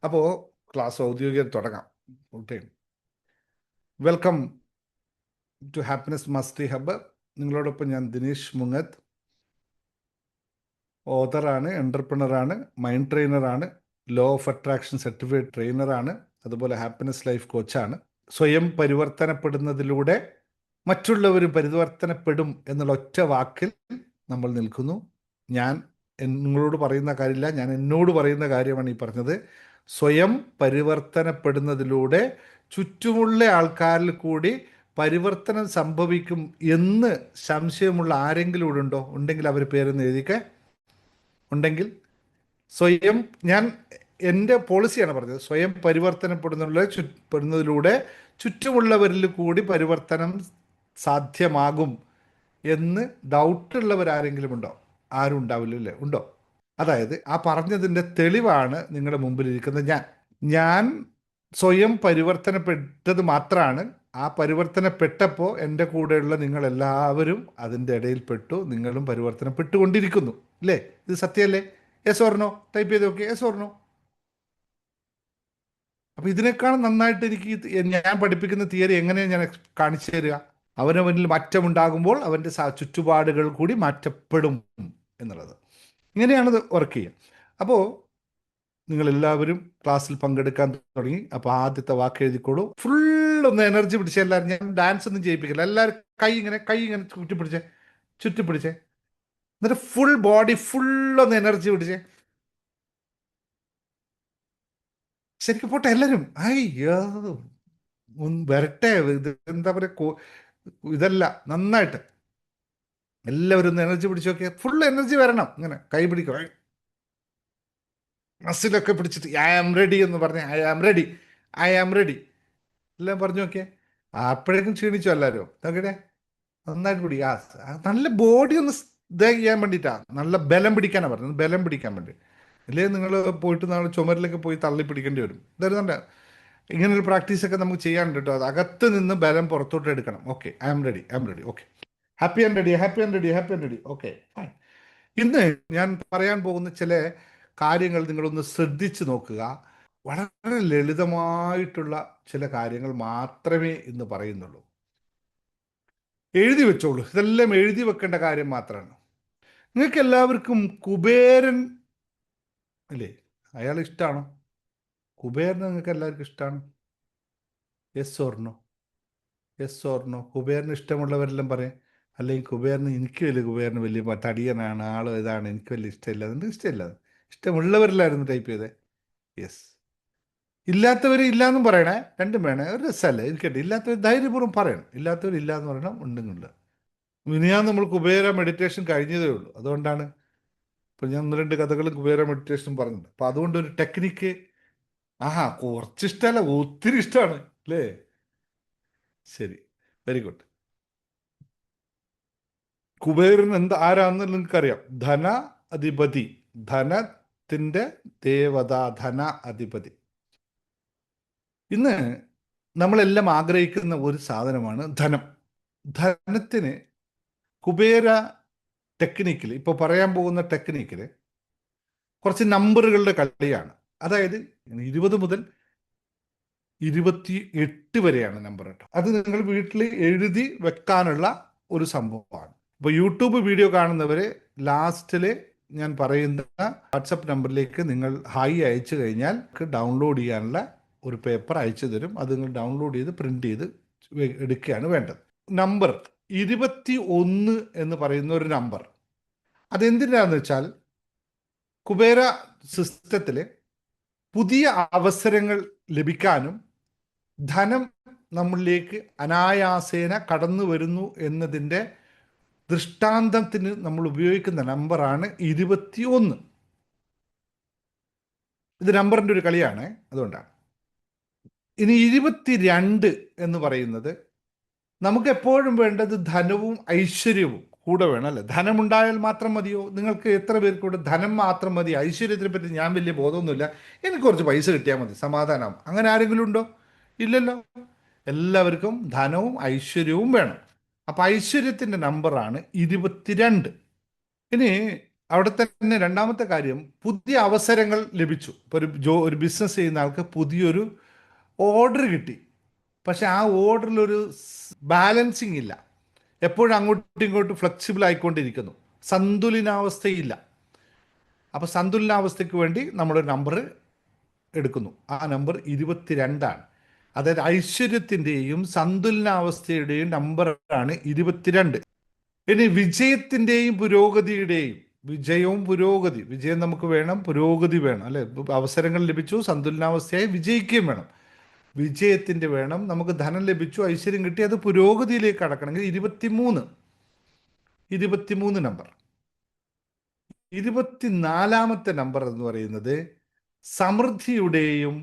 അപ്പോൾ ക്ലാസ് ഔദ്യോഗികം തുടങ്ങാം. Welcome to happiness mastery hub. നിങ്ങളോടൊപ്പം ഞാൻ ദിനേശ് മുങ്ങത്ത്. ഓതറാണ്, എൻ്റർപ്രണറാണ്, മൈൻഡ് ട്രെയിനറാണ്, ലോ ഓഫ് അട്രാക്ഷൻ സർട്ടിഫൈഡ് ട്രെയിനറാണ്, അതുപോലെ ഹാപ്പിനെസ് ലൈഫ് കോച്ചാണ്. സ്വയം പരിവർത്തനപ്പെടുന്നതിലൂടെ മറ്റുള്ളവരും പരിവർത്തനപ്പെടും എന്നുള്ള ഒറ്റ വാക്കിൽ നമ്മൾ നിൽക്കുന്നു. ഞാൻ നിങ്ങളോട് പറയുന്ന കാര്യമില്ല, ഞാൻ എന്നോട് പറയുന്ന കാര്യമാണ് ഈ പറഞ്ഞത്. സ്വയം പരിവർത്തനപ്പെടുന്നതിലൂടെ ചുറ്റുമുള്ള ആൾക്കാരിൽ കൂടി പരിവർത്തനം സംഭവിക്കും എന്ന് സംശയമുള്ള ആരെങ്കിലും ഇവിടെ ഉണ്ടോ? ഉണ്ടെങ്കിൽ അവർ പേരെന്ന് എഴുതിക്കെ. ഉണ്ടെങ്കിൽ സ്വയം, ഞാൻ എൻ്റെ പോളിസിയാണ് പറഞ്ഞത്, സ്വയം പരിവർത്തനപ്പെടുന്നതിലൂടെ ചുറ്റുമുള്ളവരിൽ കൂടി പരിവർത്തനം സാധ്യമാകും എന്ന് ഡൗട്ടുള്ളവരാരെങ്കിലും ഉണ്ടോ? ആരും ഉണ്ടാവില്ലല്ലേ? ഉണ്ടോ? അതായത് ആ പറഞ്ഞതിൻ്റെ തെളിവാണ് നിങ്ങളുടെ മുമ്പിലിരിക്കുന്നത്. ഞാൻ സ്വയം പരിവർത്തനപ്പെട്ടത് മാത്രമാണ്. ആ പരിവർത്തനപ്പെട്ടപ്പോൾ എൻ്റെ കൂടെയുള്ള നിങ്ങളെല്ലാവരും അതിൻ്റെ ഇടയിൽപ്പെട്ടു. നിങ്ങളും പരിവർത്തനപ്പെട്ടുകൊണ്ടിരിക്കുന്നു അല്ലേ? ഇത് സത്യമല്ലേ? Yes or no? ടൈപ്പ് ചെയ്ത് നോക്കി, യെസ് ഓർണോ? അപ്പോൾ ഇതിനേക്കാൾ നന്നായിട്ട് എനിക്ക് ഞാൻ പഠിപ്പിക്കുന്ന തിയറി എങ്ങനെയാണ് ഞാൻ കാണിച്ചു തരിക? അവനവനിൽ മാറ്റമുണ്ടാകുമ്പോൾ അവൻ്റെ ചുറ്റുപാടുകൾ കൂടി മാറ്റപ്പെടും എന്നുള്ളത്. ഇങ്ങനെയാണത് വർക്ക് ചെയ്യുക. അപ്പോൾ നിങ്ങളെല്ലാവരും ക്ലാസ്സിൽ പങ്കെടുക്കാൻ തുടങ്ങി. അപ്പോൾ ആദ്യത്തെ വാക്ക് എഴുതിക്കോളൂ. ഫുള്ളൊന്ന് എനർജി പിടിച്ചേ എല്ലാവരും. ഞാൻ ഡാൻസ് ഒന്നും ചെയ്യിപ്പിക്കില്ല. എല്ലാവരും കൈ ഇങ്ങനെ ചുറ്റിപ്പിടിച്ചേ. എന്നിട്ട് ഫുൾ ബോഡി ഫുള്ളൊന്ന് എനർജി പിടിച്ചേ. ശരിക്കും പോട്ടെ എല്ലാവരും. അയ്യോ വരട്ടെ. ഇത് എന്താ പറയുക, ഇതല്ല, നന്നായിട്ട് എല്ലാവരും ഒന്ന് എനർജി പിടിച്ചു നോക്കിയാൽ ഫുൾ എനർജി വരണം. ഇങ്ങനെ കൈ പിടിക്കുക, മസിലൊക്കെ പിടിച്ചിട്ട് ഐ ആം റെഡി എന്ന് പറഞ്ഞ് ഐ ആം റെഡി എല്ലാം പറഞ്ഞു നോക്കിയേ. അപ്പോഴേക്കും ക്ഷീണിച്ചു എല്ലാവരും. നോക്കട്ടെ, നന്നായിട്ട് പിടി. നല്ല ബോഡി ഒന്ന് ചെയ്യാൻ വേണ്ടിയിട്ടാണ്, നല്ല ബലം പിടിക്കാനാണ് പറഞ്ഞത്. ബലം പിടിക്കാൻ വേണ്ടി. അല്ലെങ്കിൽ നിങ്ങൾ പോയിട്ട് നാളെ ചുമരിലൊക്കെ പോയി തള്ളി പിടിക്കേണ്ടി വരും. ഇതായിരുന്നു ഇങ്ങനൊരു പ്രാക്ടീസൊക്കെ നമുക്ക് ചെയ്യാനുണ്ട് കേട്ടോ. അത് അകത്ത് നിന്ന് ബലം പുറത്തോട്ട് എടുക്കണം. Okay, I am ready. Okay, happy and ready. Okay, fine. ഇന്ന് ഞാൻ പറയാൻ പോകുന്ന ചില കാര്യങ്ങൾ നിങ്ങളൊന്ന് ശ്രദ്ധിച്ചു നോക്കുക. വളരെ ലളിതമായിട്ടുള്ള ചില കാര്യങ്ങൾ മാത്രമേ ഇന്ന് പറയുന്നുള്ളൂ. എഴുതി വെച്ചോളൂ. ഇതെല്ലാം എഴുതി വെക്കേണ്ട കാര്യം മാത്രമാണ്. നിങ്ങൾക്ക് എല്ലാവർക്കും കുബേരൻ അല്ലേ? അയാൾ ഇഷ്ടമാണോ? കുബേരനെ നിങ്ങൾക്ക് എല്ലാവർക്കും ഇഷ്ടമാണ്? Yes or no? കുബേരന് ഇഷ്ടമുള്ളവരെല്ലാം പറയും. അല്ലെങ്കിൽ കുബേരന്, എനിക്ക് വലിയ കുബേരന് വലിയ തടിയനാണ്, ആളോ ഇതാണ്, എനിക്ക് വലിയ ഇഷ്ടമില്ല. അതുകൊണ്ട് ഇഷ്ടമില്ല. ഇഷ്ടമുള്ളവരിലായിരുന്നു ടൈപ്പ് ചെയ്തേ. യെസ്. ഇല്ലാത്തവർ ഇല്ലയെന്നും പറയണേ. രണ്ടും വേണേ, ഒരു രസമല്ലേ? ഇരിക്കട്ടെ. ഇല്ലാത്തവർ ധൈര്യപൂർവ്വം പറയണം. ഇല്ലാത്തവർ ഇല്ല എന്ന് പറയണം, ഉണ്ടെന്നില്ല. ഞാൻ നമ്മൾ കുബേര മെഡിറ്റേഷൻ കഴിഞ്ഞതേ ഉള്ളൂ. അതുകൊണ്ടാണ് ഇപ്പം ഞാൻ 1-2 കഥകളും കുബേര മെഡിറ്റേഷനും പറഞ്ഞിട്ടുണ്ട്. അപ്പം അതുകൊണ്ടൊരു ടെക്നിക്ക് കുറച്ച് ഇഷ്ടമല്ല, ഒത്തിരി ഇഷ്ടമാണ് അല്ലേ? ശരി, വെരി ഗുഡ്. കുബേരൻ ആരാന്ന് നിങ്ങൾക്കറിയാം. ധന അധിപതി, ധനത്തിന്റെ ദേവത, ധന അധിപതി. ഇന്ന് നമ്മളെല്ലാം ആഗ്രഹിക്കുന്ന ഒരു സാധനമാണ് ധനം. ധനത്തിന് കുബേര ടെക്നിക്കിൽ, ഇപ്പോൾ പറയാൻ പോകുന്ന ടെക്നിക്കിൽ കുറച്ച് നമ്പറുകളുടെ കളിയാണ്. അതായത് 20 മുതൽ 28 വരെയാണ് നമ്പർ കേട്ടോ. അത് നിങ്ങൾ വീട്ടിൽ എഴുതി വെക്കാനുള്ള ഒരു സംഭവമാണ്. ഇപ്പോൾ യൂട്യൂബ് വീഡിയോ കാണുന്നവരെ ലാസ്റ്റിൽ ഞാൻ പറയുന്ന വാട്സപ്പ് നമ്പറിലേക്ക് നിങ്ങൾ ഹായ് അയച്ചു കഴിഞ്ഞാൽ ഡൗൺലോഡ് ചെയ്യാനുള്ള ഒരു പേപ്പർ അയച്ചു തരും. അത് നിങ്ങൾ ഡൗൺലോഡ് ചെയ്ത് പ്രിന്റ് ചെയ്ത് എടുക്കുകയാണ് വേണ്ടത്. നമ്പർ 21 എന്ന് പറയുന്ന ഒരു നമ്പർ, അതെന്തിനാന്ന് വെച്ചാൽ കുബേര സിസ്റ്റത്തിൽ പുതിയ അവസരങ്ങൾ ലഭിക്കാനും ധനം നമ്മളിലേക്ക് അനായാസേന കടന്നു വരുന്നു എന്നതിൻ്റെ ദൃഷ്ടാന്തത്തിന് നമ്മൾ ഉപയോഗിക്കുന്ന നമ്പറാണ് 21. ഇത് നമ്പറിൻ്റെ ഒരു കളിയാണ്, അതുകൊണ്ടാണ്. ഇനി 22 എന്ന് പറയുന്നത് നമുക്ക് എപ്പോഴും വേണ്ടത് ധനവും ഐശ്വര്യവും കൂടെ വേണം, അല്ലേ? ധനമുണ്ടായാൽ മാത്രം മതിയോ? നിങ്ങൾക്ക് എത്ര പേർക്കൂടെ ധനം മാത്രം മതി, ഐശ്വര്യത്തിനെ പറ്റി ഞാൻ വലിയ ബോധമൊന്നുമില്ല, എനിക്ക് കുറച്ച് പൈസ കിട്ടിയാൽ മതി, സമാധാനം, അങ്ങനെ ആരെങ്കിലും ഉണ്ടോ? ഇല്ലല്ലോ. എല്ലാവർക്കും ധനവും ഐശ്വര്യവും വേണം. അപ്പം ഐശ്വര്യത്തിൻ്റെ നമ്പറാണ് 22. ഇനി അവിടെ തന്നെ രണ്ടാമത്തെ കാര്യം, പുതിയ അവസരങ്ങൾ ലഭിച്ചു. ഇപ്പോൾ ഒരു ബിസിനസ് ചെയ്യുന്ന ആൾക്ക് പുതിയൊരു ഓർഡർ കിട്ടി, പക്ഷെ ആ ഓർഡറിലൊരു ബാലൻസിങ് ഇല്ല, എപ്പോഴും അങ്ങോട്ടും ഇങ്ങോട്ടും ഫ്ലെക്സിബിൾ ആയിക്കൊണ്ടിരിക്കുന്നു, സന്തുലനാവസ്ഥയില്ല. അപ്പോൾ സന്തുലനാവസ്ഥയ്ക്ക് വേണ്ടി നമ്മളൊരു നമ്പർ എടുക്കുന്നു. ആ നമ്പർ 22ആണ്. അതായത് ഐശ്വര്യത്തിൻ്റെയും സന്തുലനാവസ്ഥയുടെയും നമ്പറാണ് 22. ഇനി വിജയത്തിൻ്റെയും പുരോഗതിയുടെയും, വിജയവും പുരോഗതി, വിജയം നമുക്ക് വേണം, പുരോഗതി വേണം, അല്ലെ? അവസരങ്ങൾ ലഭിച്ചു, സന്തുലനാവസ്ഥയായി വിജയിക്കുകയും വേണം. വിജയത്തിൻ്റെ വേണം, നമുക്ക് ധനം ലഭിച്ചു, ഐശ്വര്യം കിട്ടി, അത് പുരോഗതിയിലേക്ക് കടക്കണമെങ്കിൽ 23 നമ്പർ. 24ാമത്തെ നമ്പർ എന്ന് പറയുന്നത് സമൃദ്ധിയുടെയും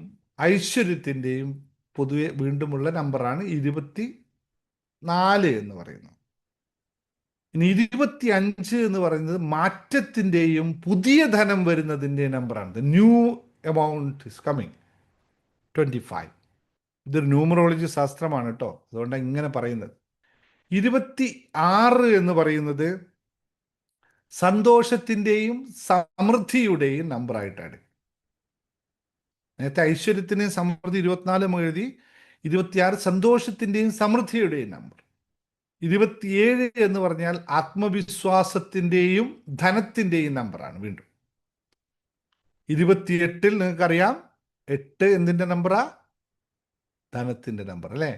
ഐശ്വര്യത്തിൻ്റെയും പൊതുവെ വീണ്ടുമുള്ള നമ്പറാണ് 24 എന്ന് പറയുന്നത്. ഇനി 25 എന്ന് പറയുന്നത് മാറ്റത്തിൻ്റെയും പുതിയ ധനം വരുന്നതിൻ്റെ നമ്പറാണ്. New amount is coming. 25. ഇതൊരു ന്യൂമറോളജി ശാസ്ത്രമാണ് കേട്ടോ, അതുകൊണ്ടാണ് ഇങ്ങനെ പറയുന്നത്. 26 എന്ന് പറയുന്നത് സന്തോഷത്തിൻ്റെയും സമൃദ്ധിയുടെയും നമ്പറായിട്ടാണ്. നേരത്തെ ഐശ്വര്യത്തിൻ്റെയും സമൃദ്ധി 24 എഴുതി, 26 സന്തോഷത്തിൻ്റെയും സമൃദ്ധിയുടെയും നമ്പർ. 27 എന്ന് പറഞ്ഞാൽ ആത്മവിശ്വാസത്തിൻ്റെയും ധനത്തിൻ്റെയും നമ്പറാണ്. വീണ്ടും 28 നിങ്ങൾക്കറിയാം, 8 എന്തിൻ്റെ നമ്പറാ? ധനത്തിൻ്റെ നമ്പർ, അല്ലേ?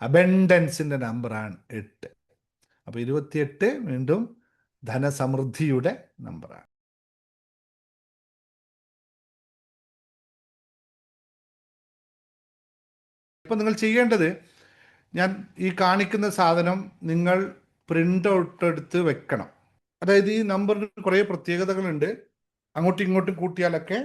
അബൻഡൻസിൻ്റെ നമ്പറാണ് 8. അപ്പോൾ 28 വീണ്ടും ധനസമൃദ്ധിയുടെ നമ്പറാണ്. ഇപ്പം നിങ്ങൾ ചെയ്യേണ്ടത്, ഞാൻ ഈ കാണിക്കുന്ന സാധനം നിങ്ങൾ പ്രിൻ്റ് ഔട്ട് എടുത്ത് വെക്കണം. അതായത് ഈ നമ്പറിന് കുറേ പ്രത്യേകതകളുണ്ട്. അങ്ങോട്ടും ഇങ്ങോട്ടും കൂട്ടിയാലൊക്കെ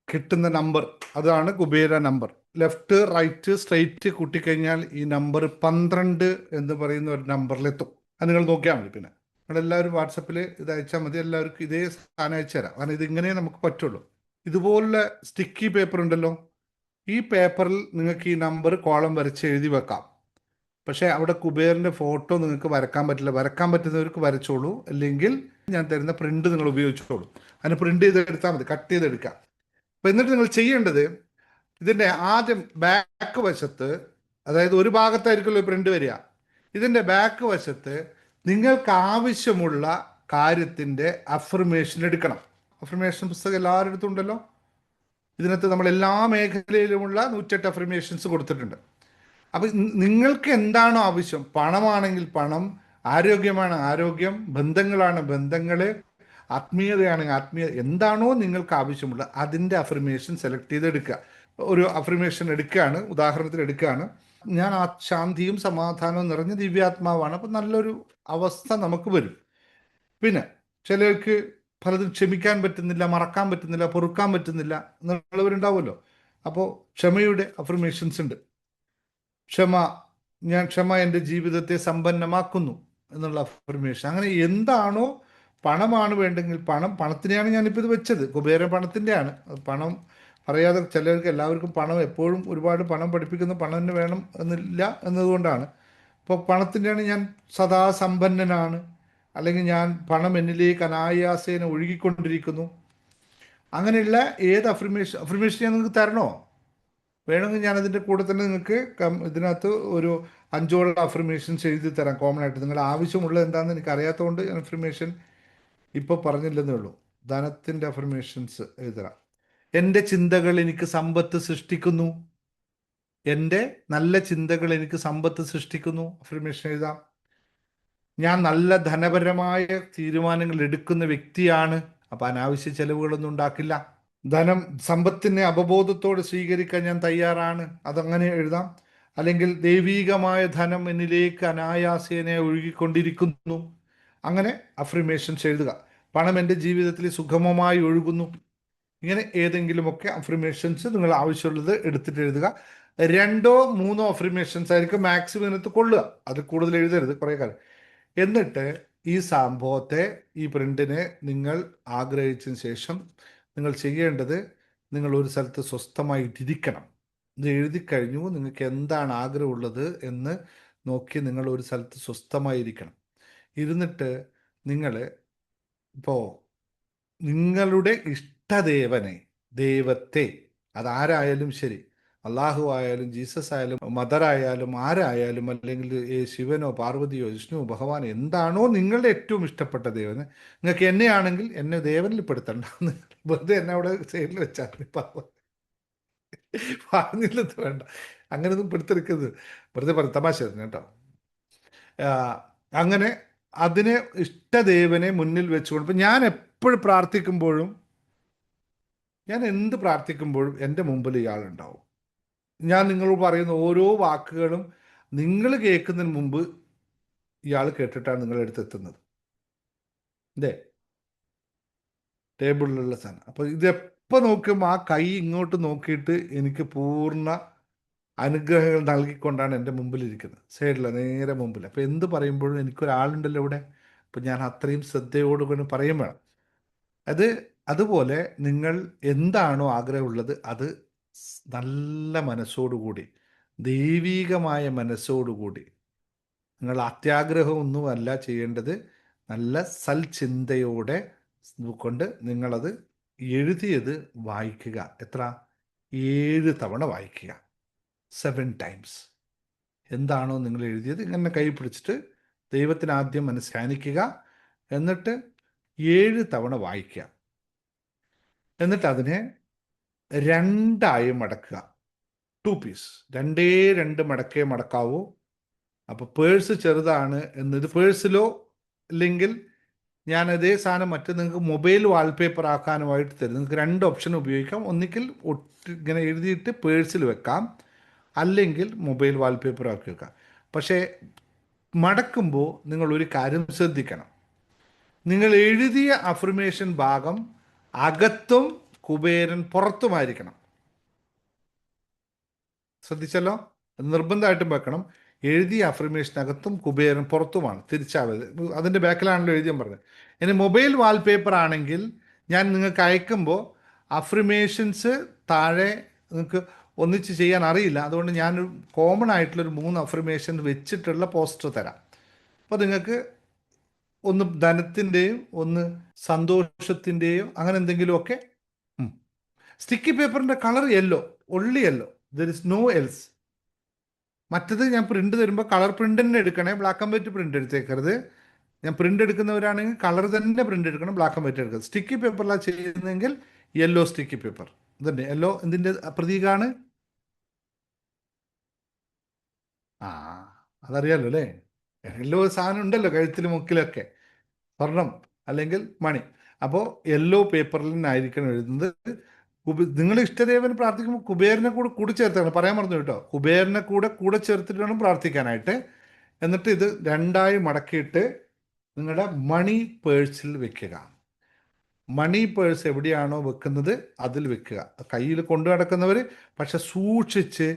കിട്ടുന്ന നമ്പർ, അതാണ് Kubera number. Left right straight കൂട്ടിക്കഴിഞ്ഞാൽ ഈ നമ്പർ 12 എന്ന് പറയുന്ന ഒരു നമ്പറിലെത്തും. അത് നിങ്ങൾ നോക്കിയാൽ മതി. പിന്നെ നിങ്ങളെല്ലാവരും വാട്സപ്പിൽ ഇത് അയച്ചാൽ മതി, എല്ലാവർക്കും ഇതേ സാധനം അയച്ചു തരാം. കാരണം ഇതിങ്ങനെ നമുക്ക് പറ്റുള്ളൂ. ഇതുപോലുള്ള സ്റ്റിക്കി പേപ്പർ ഉണ്ടല്ലോ, ഈ പേപ്പറിൽ നിങ്ങൾക്ക് ഈ നമ്പർ കോളം വരച്ച് എഴുതി വെക്കാം. പക്ഷേ അവിടെ കുബേറിൻ്റെ ഫോട്ടോ നിങ്ങൾക്ക് വരക്കാൻ പറ്റില്ല. വരക്കാൻ പറ്റുന്നവർക്ക് വരച്ചോളൂ, അല്ലെങ്കിൽ ഞാൻ തരുന്ന പ്രിൻ്റ് നിങ്ങൾ ഉപയോഗിച്ചോളൂ. അതിന് പ്രിൻ്റ് ചെയ്തെടുത്താൽ മതി, കട്ട് ചെയ്തെടുക്കാം. അപ്പം എന്നിട്ട് നിങ്ങൾ ചെയ്യേണ്ടത്, ഇതിൻ്റെ ആദ്യം ബാക്ക് വശത്ത്, അതായത് ഒരു ഭാഗത്തായിരിക്കുമല്ലോ പ്രിൻ്റ് വരിക, ഇതിൻ്റെ ബാക്ക് വശത്ത് നിങ്ങൾക്ക് ആവശ്യമുള്ള കാര്യത്തിൻ്റെ അഫർമേഷൻ എടുക്കണം. അഫർമേഷൻ പുസ്തകം എല്ലാവരുടെ അടുത്തും ഉണ്ടല്ലോ. ഇതിനകത്ത് നമ്മൾ എല്ലാ മേഖലയിലുമുള്ള 108 അഫർമേഷൻസ് കൊടുത്തിട്ടുണ്ട്. അപ്പം നിങ്ങൾക്ക് എന്താണോ ആവശ്യം, പണമാണെങ്കിൽ പണം, ആരോഗ്യമാണ് ആരോഗ്യം, ബന്ധങ്ങളാണ് ബന്ധങ്ങൾ, ആത്മീയതയാണെങ്കിൽ ആത്മീയത, എന്താണോ നിങ്ങൾക്ക് ആവശ്യമുള്ള അതിൻ്റെ അഫർമേഷൻ സെലക്ട് ചെയ്തെടുക്കുക. ഒരു അഫർമേഷൻ എടുക്കുകയാണ്, ഉദാഹരണത്തിന് എടുക്കുകയാണ്, ഞാൻ ശാന്തിയും സമാധാനവും നിറഞ്ഞ ദിവ്യാത്മാവാണ്. അപ്പം നല്ലൊരു അവസ്ഥ നമുക്ക് വരും. പിന്നെ ചിലർക്ക് പലതും ക്ഷമിക്കാൻ പറ്റുന്നില്ല, മറക്കാൻ പറ്റുന്നില്ല, പൊറുക്കാൻ പറ്റുന്നില്ല എന്നുള്ളവരുണ്ടാവുമല്ലോ. അപ്പോൾ ക്ഷമയുടെ അഫർമേഷൻസ് ഉണ്ട്. ക്ഷമ ക്ഷമ എൻ്റെ ജീവിതത്തെ സമ്പന്നമാക്കുന്നു എന്നുള്ള അഫർമേഷൻ. അങ്ങനെ എന്താണോ, പണമാണ് വേണ്ടെങ്കിൽ പണത്തിനെയാണ് ഞാനിപ്പോൾ ഇത് വെച്ചത്. കുബേരൻ പണത്തിൻ്റെയാണ്. പണം അറിയാതെ ചിലർക്ക്, എല്ലാവർക്കും പണം എപ്പോഴും ഒരുപാട് പണം പഠിപ്പിക്കുന്ന പണം തന്നെ വേണം എന്നില്ല എന്നതുകൊണ്ടാണ്. ഇപ്പോൾ പണത്തിൻ്റെയാണ് ഞാൻ സദാ സമ്പന്നനാണ്, അല്ലെങ്കിൽ ഞാൻ പണം എന്നിലേക്ക് അനായാസേന ഒഴുകിക്കൊണ്ടിരിക്കുന്നു. അങ്ങനെയുള്ള ഏത് അഫർമേഷൻ ഞാൻ നിങ്ങൾക്ക് തരണോ? വേണമെങ്കിൽ ഞാനതിൻ്റെ കൂടെ തന്നെ നിങ്ങൾക്ക് ഇതിനകത്ത് ഒരു 5ഓളം അഫർമേഷൻസ് എഴുതി തരാം. കോമൺ ആയിട്ട് നിങ്ങളുടെ ആവശ്യമുള്ളത് എന്താണെന്ന് എനിക്ക് അറിയാത്തതുകൊണ്ട് അഫർമേഷൻ ഇപ്പോൾ പറഞ്ഞില്ലെന്നേ ഉള്ളൂ. ധനത്തിൻ്റെ അഫർമേഷൻസ് എഴുതരാം. എൻ്റെ ചിന്തകൾ എനിക്ക് സമ്പത്ത് സൃഷ്ടിക്കുന്നു. എൻ്റെ നല്ല ചിന്തകൾ എനിക്ക് സമ്പത്ത് സൃഷ്ടിക്കുന്നു. അഫർമേഷൻ എഴുതാം. ഞാൻ നല്ല ധനപരമായ തീരുമാനങ്ങൾ എടുക്കുന്ന വ്യക്തിയാണ്, അപ്പം അനാവശ്യ ചെലവുകളൊന്നും ഉണ്ടാക്കില്ല. സമ്പത്തിനെ അവബോധത്തോടെ സ്വീകരിക്കാൻ ഞാൻ തയ്യാറാണ്, അതങ്ങനെ എഴുതാം. അല്ലെങ്കിൽ ദൈവീകമായ ധനം എന്നിലേക്ക് അനായാസേന ഒഴുകിക്കൊണ്ടിരിക്കുന്നു. അങ്ങനെ അഫർമേഷൻസ് എഴുതുക. പണം എൻ്റെ ജീവിതത്തിൽ സുഗമമായി ഒഴുകുന്നു. ഇങ്ങനെ ഏതെങ്കിലുമൊക്കെ അഫർമേഷൻസ് നിങ്ങൾ ആവശ്യമുള്ളത് എടുത്തിട്ട് എഴുതുക. 2 or 3 അഫർമേഷൻസ് ആയിരിക്കും മാക്സിമം ഇതിനകത്ത് കൊള്ളുക. അത് കൂടുതൽ എഴുതരുത് കുറേ കാലം. എന്നിട്ട് ഈ സംഭവത്തെ, ഈ പ്രിന്റിനെ നിങ്ങൾ ആഗ്രഹിച്ചതിന് ശേഷം നിങ്ങൾ ചെയ്യേണ്ടത്, നിങ്ങൾ ഒരു സ്ഥലത്ത് സ്വസ്ഥമായിട്ടിരിക്കണം. ഇത് എഴുതി കഴിഞ്ഞു, നിങ്ങൾക്ക് എന്താണ് ആഗ്രഹമുള്ളത് എന്ന് നോക്കി നിങ്ങൾ ഒരു സ്ഥലത്ത് സ്വസ്ഥമായിരിക്കണം. ഇരുന്നിട്ട് നിങ്ങൾ ഇപ്പോൾ നിങ്ങളുടെ ഇഷ്ടദേവനെ, ദൈവത്തെ, അതാരായാലും ശരി, അള്ളാഹു ആയാലും ജീസസ് ആയാലും മദറായാലും ആരായാലും, അല്ലെങ്കിൽ ശിവനോ പാർവതിയോ വിഷ്ണുവോ ഭഗവാനോ, എന്താണോ നിങ്ങളുടെ ഏറ്റവും ഇഷ്ടപ്പെട്ട ദേവന്. നിങ്ങൾക്ക് എന്നെയാണെങ്കിൽ എന്നെ ദേവനിൽ പെടുത്തണ്ട, വെറുതെ എന്നെ അവിടെ സൈഡിൽ വെച്ചാൽ പറഞ്ഞില്ലെന്ന് വേണ്ട, അങ്ങനെയൊന്നും പെടുത്തെടുക്കരുത്, വെറുതെ തമാശ കേട്ടോ. അങ്ങനെ അതിനെ ഇഷ്ടദേവനെ മുന്നിൽ വെച്ചുകൊണ്ട്, ഇപ്പം ഞാൻ എപ്പോഴും പ്രാർത്ഥിക്കുമ്പോഴും, ഞാൻ എന്ത് പ്രാർത്ഥിക്കുമ്പോഴും എൻ്റെ മുമ്പിൽ ഇയാളുണ്ടാവും. ഞാൻ നിങ്ങളോട് പറയുന്ന ഓരോ വാക്കുകളും നിങ്ങൾ കേൾക്കുന്നതിന് മുമ്പ് ഇയാൾ കേട്ടിട്ടാണ് നിങ്ങളുടെ അടുത്ത് എത്തുന്നത്. അല്ലേ? ടേബിളിലുള്ള സാധനം. അപ്പോൾ ഇതെപ്പോൾ നോക്കുമ്പോൾ ആ കൈ ഇങ്ങോട്ട് നോക്കിയിട്ട് എനിക്ക് പൂർണ്ണ അനുഗ്രഹങ്ങൾ നൽകിക്കൊണ്ടാണ് എൻ്റെ മുമ്പിലിരിക്കുന്നത്, സൈഡിൽ നേരെ മുമ്പിൽ. അപ്പോൾ എന്ത് പറയുമ്പോഴും എനിക്കൊരാളുണ്ടല്ലോ ഇവിടെ. അപ്പം ഞാൻ അത്രയും ശ്രദ്ധയോടുകൂടി പറയും വേണം. അതുപോലെ നിങ്ങൾ എന്താണോ ആഗ്രഹമുള്ളത് അത് നല്ല മനസ്സോടുകൂടി, ദൈവീകമായ മനസ്സോടുകൂടി, നിങ്ങൾ അത്യാഗ്രഹമൊന്നുമല്ല ചെയ്യേണ്ടത്, നല്ല സൽചിന്തയോടെ കൊണ്ട് നിങ്ങളത് എഴുതിയത് വായിക്കുക. എത്ര? 7 തവണ വായിക്കുക. 7 times. എന്താണോ നിങ്ങൾ എഴുതിയത് ഇങ്ങനെ കൈ പിടിച്ചിട്ട് ദൈവത്തിന് ആദ്യം ധ്യാനിക്കുക, എന്നിട്ട് 7 തവണ വായിക്കുക. എന്നിട്ട് അതിനെ 2 മടക്കുക. 2 പീസ്, 2 മടക്കേ മടക്കാവൂ. അപ്പോൾ പേഴ്സ് ചെറുതാണ് ഇത് പേഴ്സിലോ, അല്ലെങ്കിൽ ഞാൻ അതേ സാധനം നിങ്ങൾക്ക് മൊബൈൽ വാൾപേപ്പർ ആക്കാനുമായിട്ട് തരും. നിങ്ങൾക്ക് 2 ഓപ്ഷൻ ഉപയോഗിക്കാം. ഒന്നിക്കിൽ ഇങ്ങനെ എഴുതിയിട്ട് പേഴ്സിൽ വെക്കാം, അല്ലെങ്കിൽ മൊബൈൽ വാൾപേപ്പർ ആക്കി വെക്കാം. പക്ഷേ മടക്കുമ്പോൾ നിങ്ങൾ ഒരു കാര്യം ശ്രദ്ധിക്കണം. നിങ്ങൾ എഴുതിയ അഫർമേഷൻ ഭാഗം അകത്തും കുബേരൻ പുറത്തുമായിരിക്കണം. ശ്രദ്ധിച്ചല്ലോ? നിർബന്ധമായിട്ടും വെക്കണം. എഴുതിയ അഫർമേഷൻ അകത്തും കുബേരൻ പുറത്തുമാണ്, തിരിച്ചാവരുത്. അതിൻ്റെ ബാക്കിലാണല്ലോ എഴുതിയാൻ പറഞ്ഞത്. ഇനി മൊബൈൽ വാൾപേപ്പർ ആണെങ്കിൽ ഞാൻ നിങ്ങൾക്ക് അയക്കുമ്പോൾ അഫർമേഷൻസ് താഴെ നിങ്ങൾക്ക് ഒന്നിച്ച് ചെയ്യാൻ അറിയില്ല, അതുകൊണ്ട് ഞാൻ കോമൺ ആയിട്ടുള്ളൊരു 3 അഫർമേഷൻ വെച്ചിട്ടുള്ള പോസ്റ്റർ തരാം. അപ്പോൾ നിങ്ങൾക്ക് ഒന്ന് ധനത്തിൻ്റെയും ഒന്ന് സന്തോഷത്തിൻ്റെയോ അങ്ങനെ എന്തെങ്കിലുമൊക്കെ. സ്റ്റിക്കി പേപ്പറിൻ്റെ colour yellow, only yellow, there is no else. മറ്റത് ഞാൻ പ്രിൻ്റ് തരുമ്പോൾ കളർ പ്രിൻ്റ് തന്നെ എടുക്കണേ, ബ്ലാക്ക് ആൻഡ് വൈറ്റ് പ്രിൻ്റ് എടുത്തേക്കരുത്. ഞാൻ പ്രിൻ്റ് എടുക്കുന്നവരാണെങ്കിൽ കളർ തന്നെ പ്രിൻ്റ് എടുക്കണം, ബ്ലാക്ക് ആൻഡ് വൈറ്റ് എടുക്കരുത്. സ്റ്റിക്കി പേപ്പറിലാണ് ചെയ്യുന്നതെങ്കിൽ യെല്ലോ സ്റ്റിക്കി പേപ്പർ. ഇതന്നെ യെല്ലോ എന്തിൻ്റെ പ്രതീകമാണ്? അതറിയാലോ അല്ലേ? യെല്ലോ സാധനം ഉണ്ടല്ലോ കഴുത്തിലും മുക്കിലൊക്കെ, സ്വർണം അല്ലെങ്കിൽ മണി. അപ്പോൾ യെല്ലോ പേപ്പറിൽ നിന്നായിരിക്കണം എഴുതുന്നത്. നിങ്ങൾ ഇഷ്ടദേവന് പ്രാർത്ഥിക്കുമ്പോൾ കുബേരനെ കൂടെ ചേർത്താണ്, പറയാൻ മറന്നു കേട്ടോ. കുബേരനെ കൂടെ ചേർത്തിട്ട് വേണം പ്രാർത്ഥിക്കാനായിട്ട്. എന്നിട്ട് ഇത് 2 മടക്കിയിട്ട് നിങ്ങളുടെ മണി പേഴ്സിൽ വെക്കുക. മണി പേഴ്സ് എവിടെയാണോ വെക്കുന്നത് അതിൽ വെക്കുക. കയ്യിൽ കൊണ്ടു നടക്കുന്നവർ പക്ഷെ സൂക്ഷിച്ച്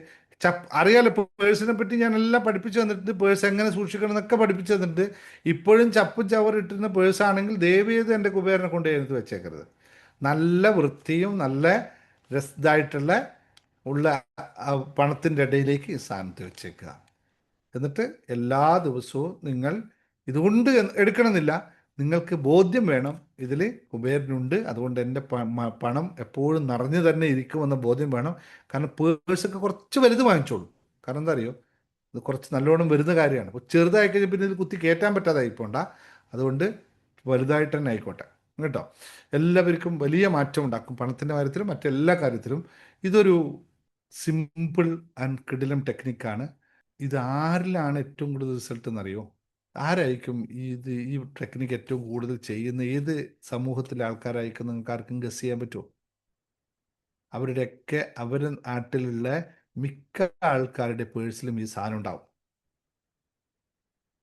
അറിയാലോ, ഇപ്പോൾ പേഴ്സിനെ പറ്റി ഞാൻ എല്ലാം പഠിപ്പിച്ചു തന്നിട്ട്, പേഴ്സ് എങ്ങനെ സൂക്ഷിക്കണം എന്നൊക്കെ പഠിപ്പിച്ചു തന്നിട്ട്, ഇപ്പോഴും ചപ്പും ചവറും ഇട്ടിരുന്ന പേഴ്സാണെങ്കിൽ ദയവ് ചെയ്ത് എൻ്റെ കുബേരനെ കൊണ്ട് എടുത്ത് വെച്ചേക്കരുത്. നല്ല വൃത്തിയും നല്ല ഇതായിട്ടുള്ള ഉള്ള പണത്തിൻ്റെ ഇടയിലേക്ക് ഈ സാധനത്തെ വെച്ചേക്കുക. എന്നിട്ട് എല്ലാ ദിവസവും നിങ്ങൾ ഇതുകൊണ്ട് എടുക്കണമെന്നില്ല, നിങ്ങൾക്ക് ബോധ്യം വേണം ഇതിൽ കുബേരനുണ്ട്, അതുകൊണ്ട് എൻ്റെ പണം എപ്പോഴും നിറഞ്ഞു തന്നെ ഇരിക്കുമെന്ന ബോധ്യം വേണം. കാരണം പേഴ്സൊക്കെ കുറച്ച് വലുത് വാങ്ങിച്ചോളൂ. കാരണം എന്താ അറിയോ, ഇത് കുറച്ച് നല്ലോണം വരുന്ന കാര്യമാണ്. അപ്പോൾ ചെറുതായി കഴിഞ്ഞാൽ പിന്നെ ഇത് കുത്തി കയറ്റാൻ പറ്റാതായി പോണ്ട. അതുകൊണ്ട് വലുതായിട്ട് തന്നെ ആയിക്കോട്ടെ കേട്ടോ. എല്ലാവർക്കും വലിയ മാറ്റം ഉണ്ടാക്കും പണത്തിൻ്റെ കാര്യത്തിലും മറ്റെല്ലാ കാര്യത്തിലും. ഇതൊരു സിമ്പിൾ ആൻഡ് കിടിലം ടെക്നിക്കാണ്. ഇത് ആരിലാണ് ഏറ്റവും കൂടുതൽ റിസൾട്ട് എന്നറിയോ? ആരായിരിക്കും ഈ ടെക്നിക്ക് ഏറ്റവും കൂടുതൽ ചെയ്യുന്ന ഏത് സമൂഹത്തിലെ ആൾക്കാരായിരിക്കും? നിങ്ങൾക്ക് ആർക്കും ഗസ് ചെയ്യാൻ പറ്റുമോ? അവരുടെ നാട്ടിലുള്ള മിക്ക ആൾക്കാരുടെ പേഴ്സിലും ഈ സാധനം ഉണ്ടാവും.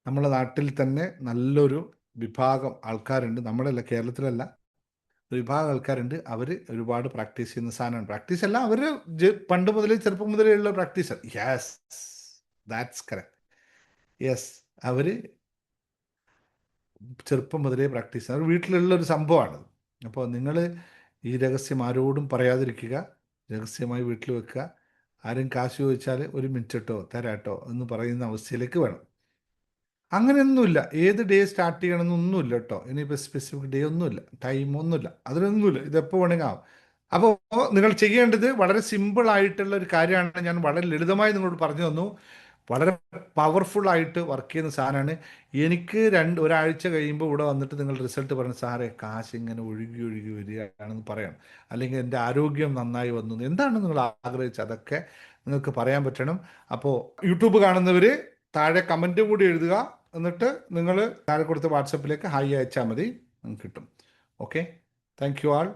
നമ്മുടെ നാട്ടിൽ തന്നെ നല്ലൊരു വിഭാഗം ആൾക്കാരുണ്ട്, നമ്മളല്ല, കേരളത്തിലല്ല, ഒരു വിഭാഗം ആൾക്കാരുണ്ട്. അവർ ഒരുപാട് പ്രാക്ടീസ് ചെയ്യുന്ന സാധനമാണ്. പ്രാക്ടീസ് അല്ല, അവർ പണ്ട് മുതലേ ചെറുപ്പം മുതലേ ഉള്ള practice. Yes, that's correct. Yes, അവർ ചെറുപ്പം മുതലേ പ്രാക്ടീസ്, അവർ വീട്ടിലുള്ള ഒരു സംഭവമാണത്. അപ്പോൾ നിങ്ങൾ ഈ രഹസ്യം ആരോടും പറയാതിരിക്കുക, രഹസ്യമായി വീട്ടിൽ വെക്കുക. ആരും കാശ് ചോദിച്ചാൽ ഒരു മിനിറ്റോ തരാട്ടോ എന്ന് പറയുന്ന അവസ്ഥയിലേക്ക് വേണം. അങ്ങനെയൊന്നുമില്ല, ഏത് ഡേ സ്റ്റാർട്ട് ചെയ്യണമെന്നൊന്നുമില്ല കേട്ടോ. ഇനിയിപ്പോൾ സ്പെസിഫിക് ഡേ ഒന്നുമില്ല, ടൈമൊന്നുമില്ല, അതിനൊന്നുമില്ല. ഇതെപ്പോൾ വേണമെങ്കിൽ ആവും. അപ്പോൾ നിങ്ങൾ ചെയ്യേണ്ടത് വളരെ സിമ്പിളായിട്ടുള്ള ഒരു കാര്യമാണ്. ഞാൻ വളരെ ലളിതമായി നിങ്ങളോട് പറഞ്ഞു തന്നു. വളരെ പവർഫുള്ളായിട്ട് വർക്ക് ചെയ്യുന്ന സാധനമാണ്. എനിക്ക് ഒരാഴ്ച കഴിയുമ്പോൾ ഇവിടെ വന്നിട്ട് നിങ്ങൾ റിസൾട്ട് പറഞ്ഞ, സാറേ കാശ് ഇങ്ങനെ ഒഴുകി ഒഴുകി വരികയാണെന്ന് പറയണം. അല്ലെങ്കിൽ എൻ്റെ ആരോഗ്യം നന്നായി വന്നു, എന്താണ് നിങ്ങൾ ആഗ്രഹിച്ചത് അതൊക്കെ നിങ്ങൾക്ക് പറയാൻ പറ്റണം. അപ്പോൾ യൂട്യൂബ് കാണുന്നവർ താഴെ കമൻറ്റും കൂടി എഴുതുക. എന്നിട്ട് നിങ്ങൾ താഴെ കൊടുത്ത വാട്സപ്പിലേക്ക് ഹായ് അയച്ചാൽ മതി, നിങ്ങൾക്ക് കിട്ടും. Okay, thank you all.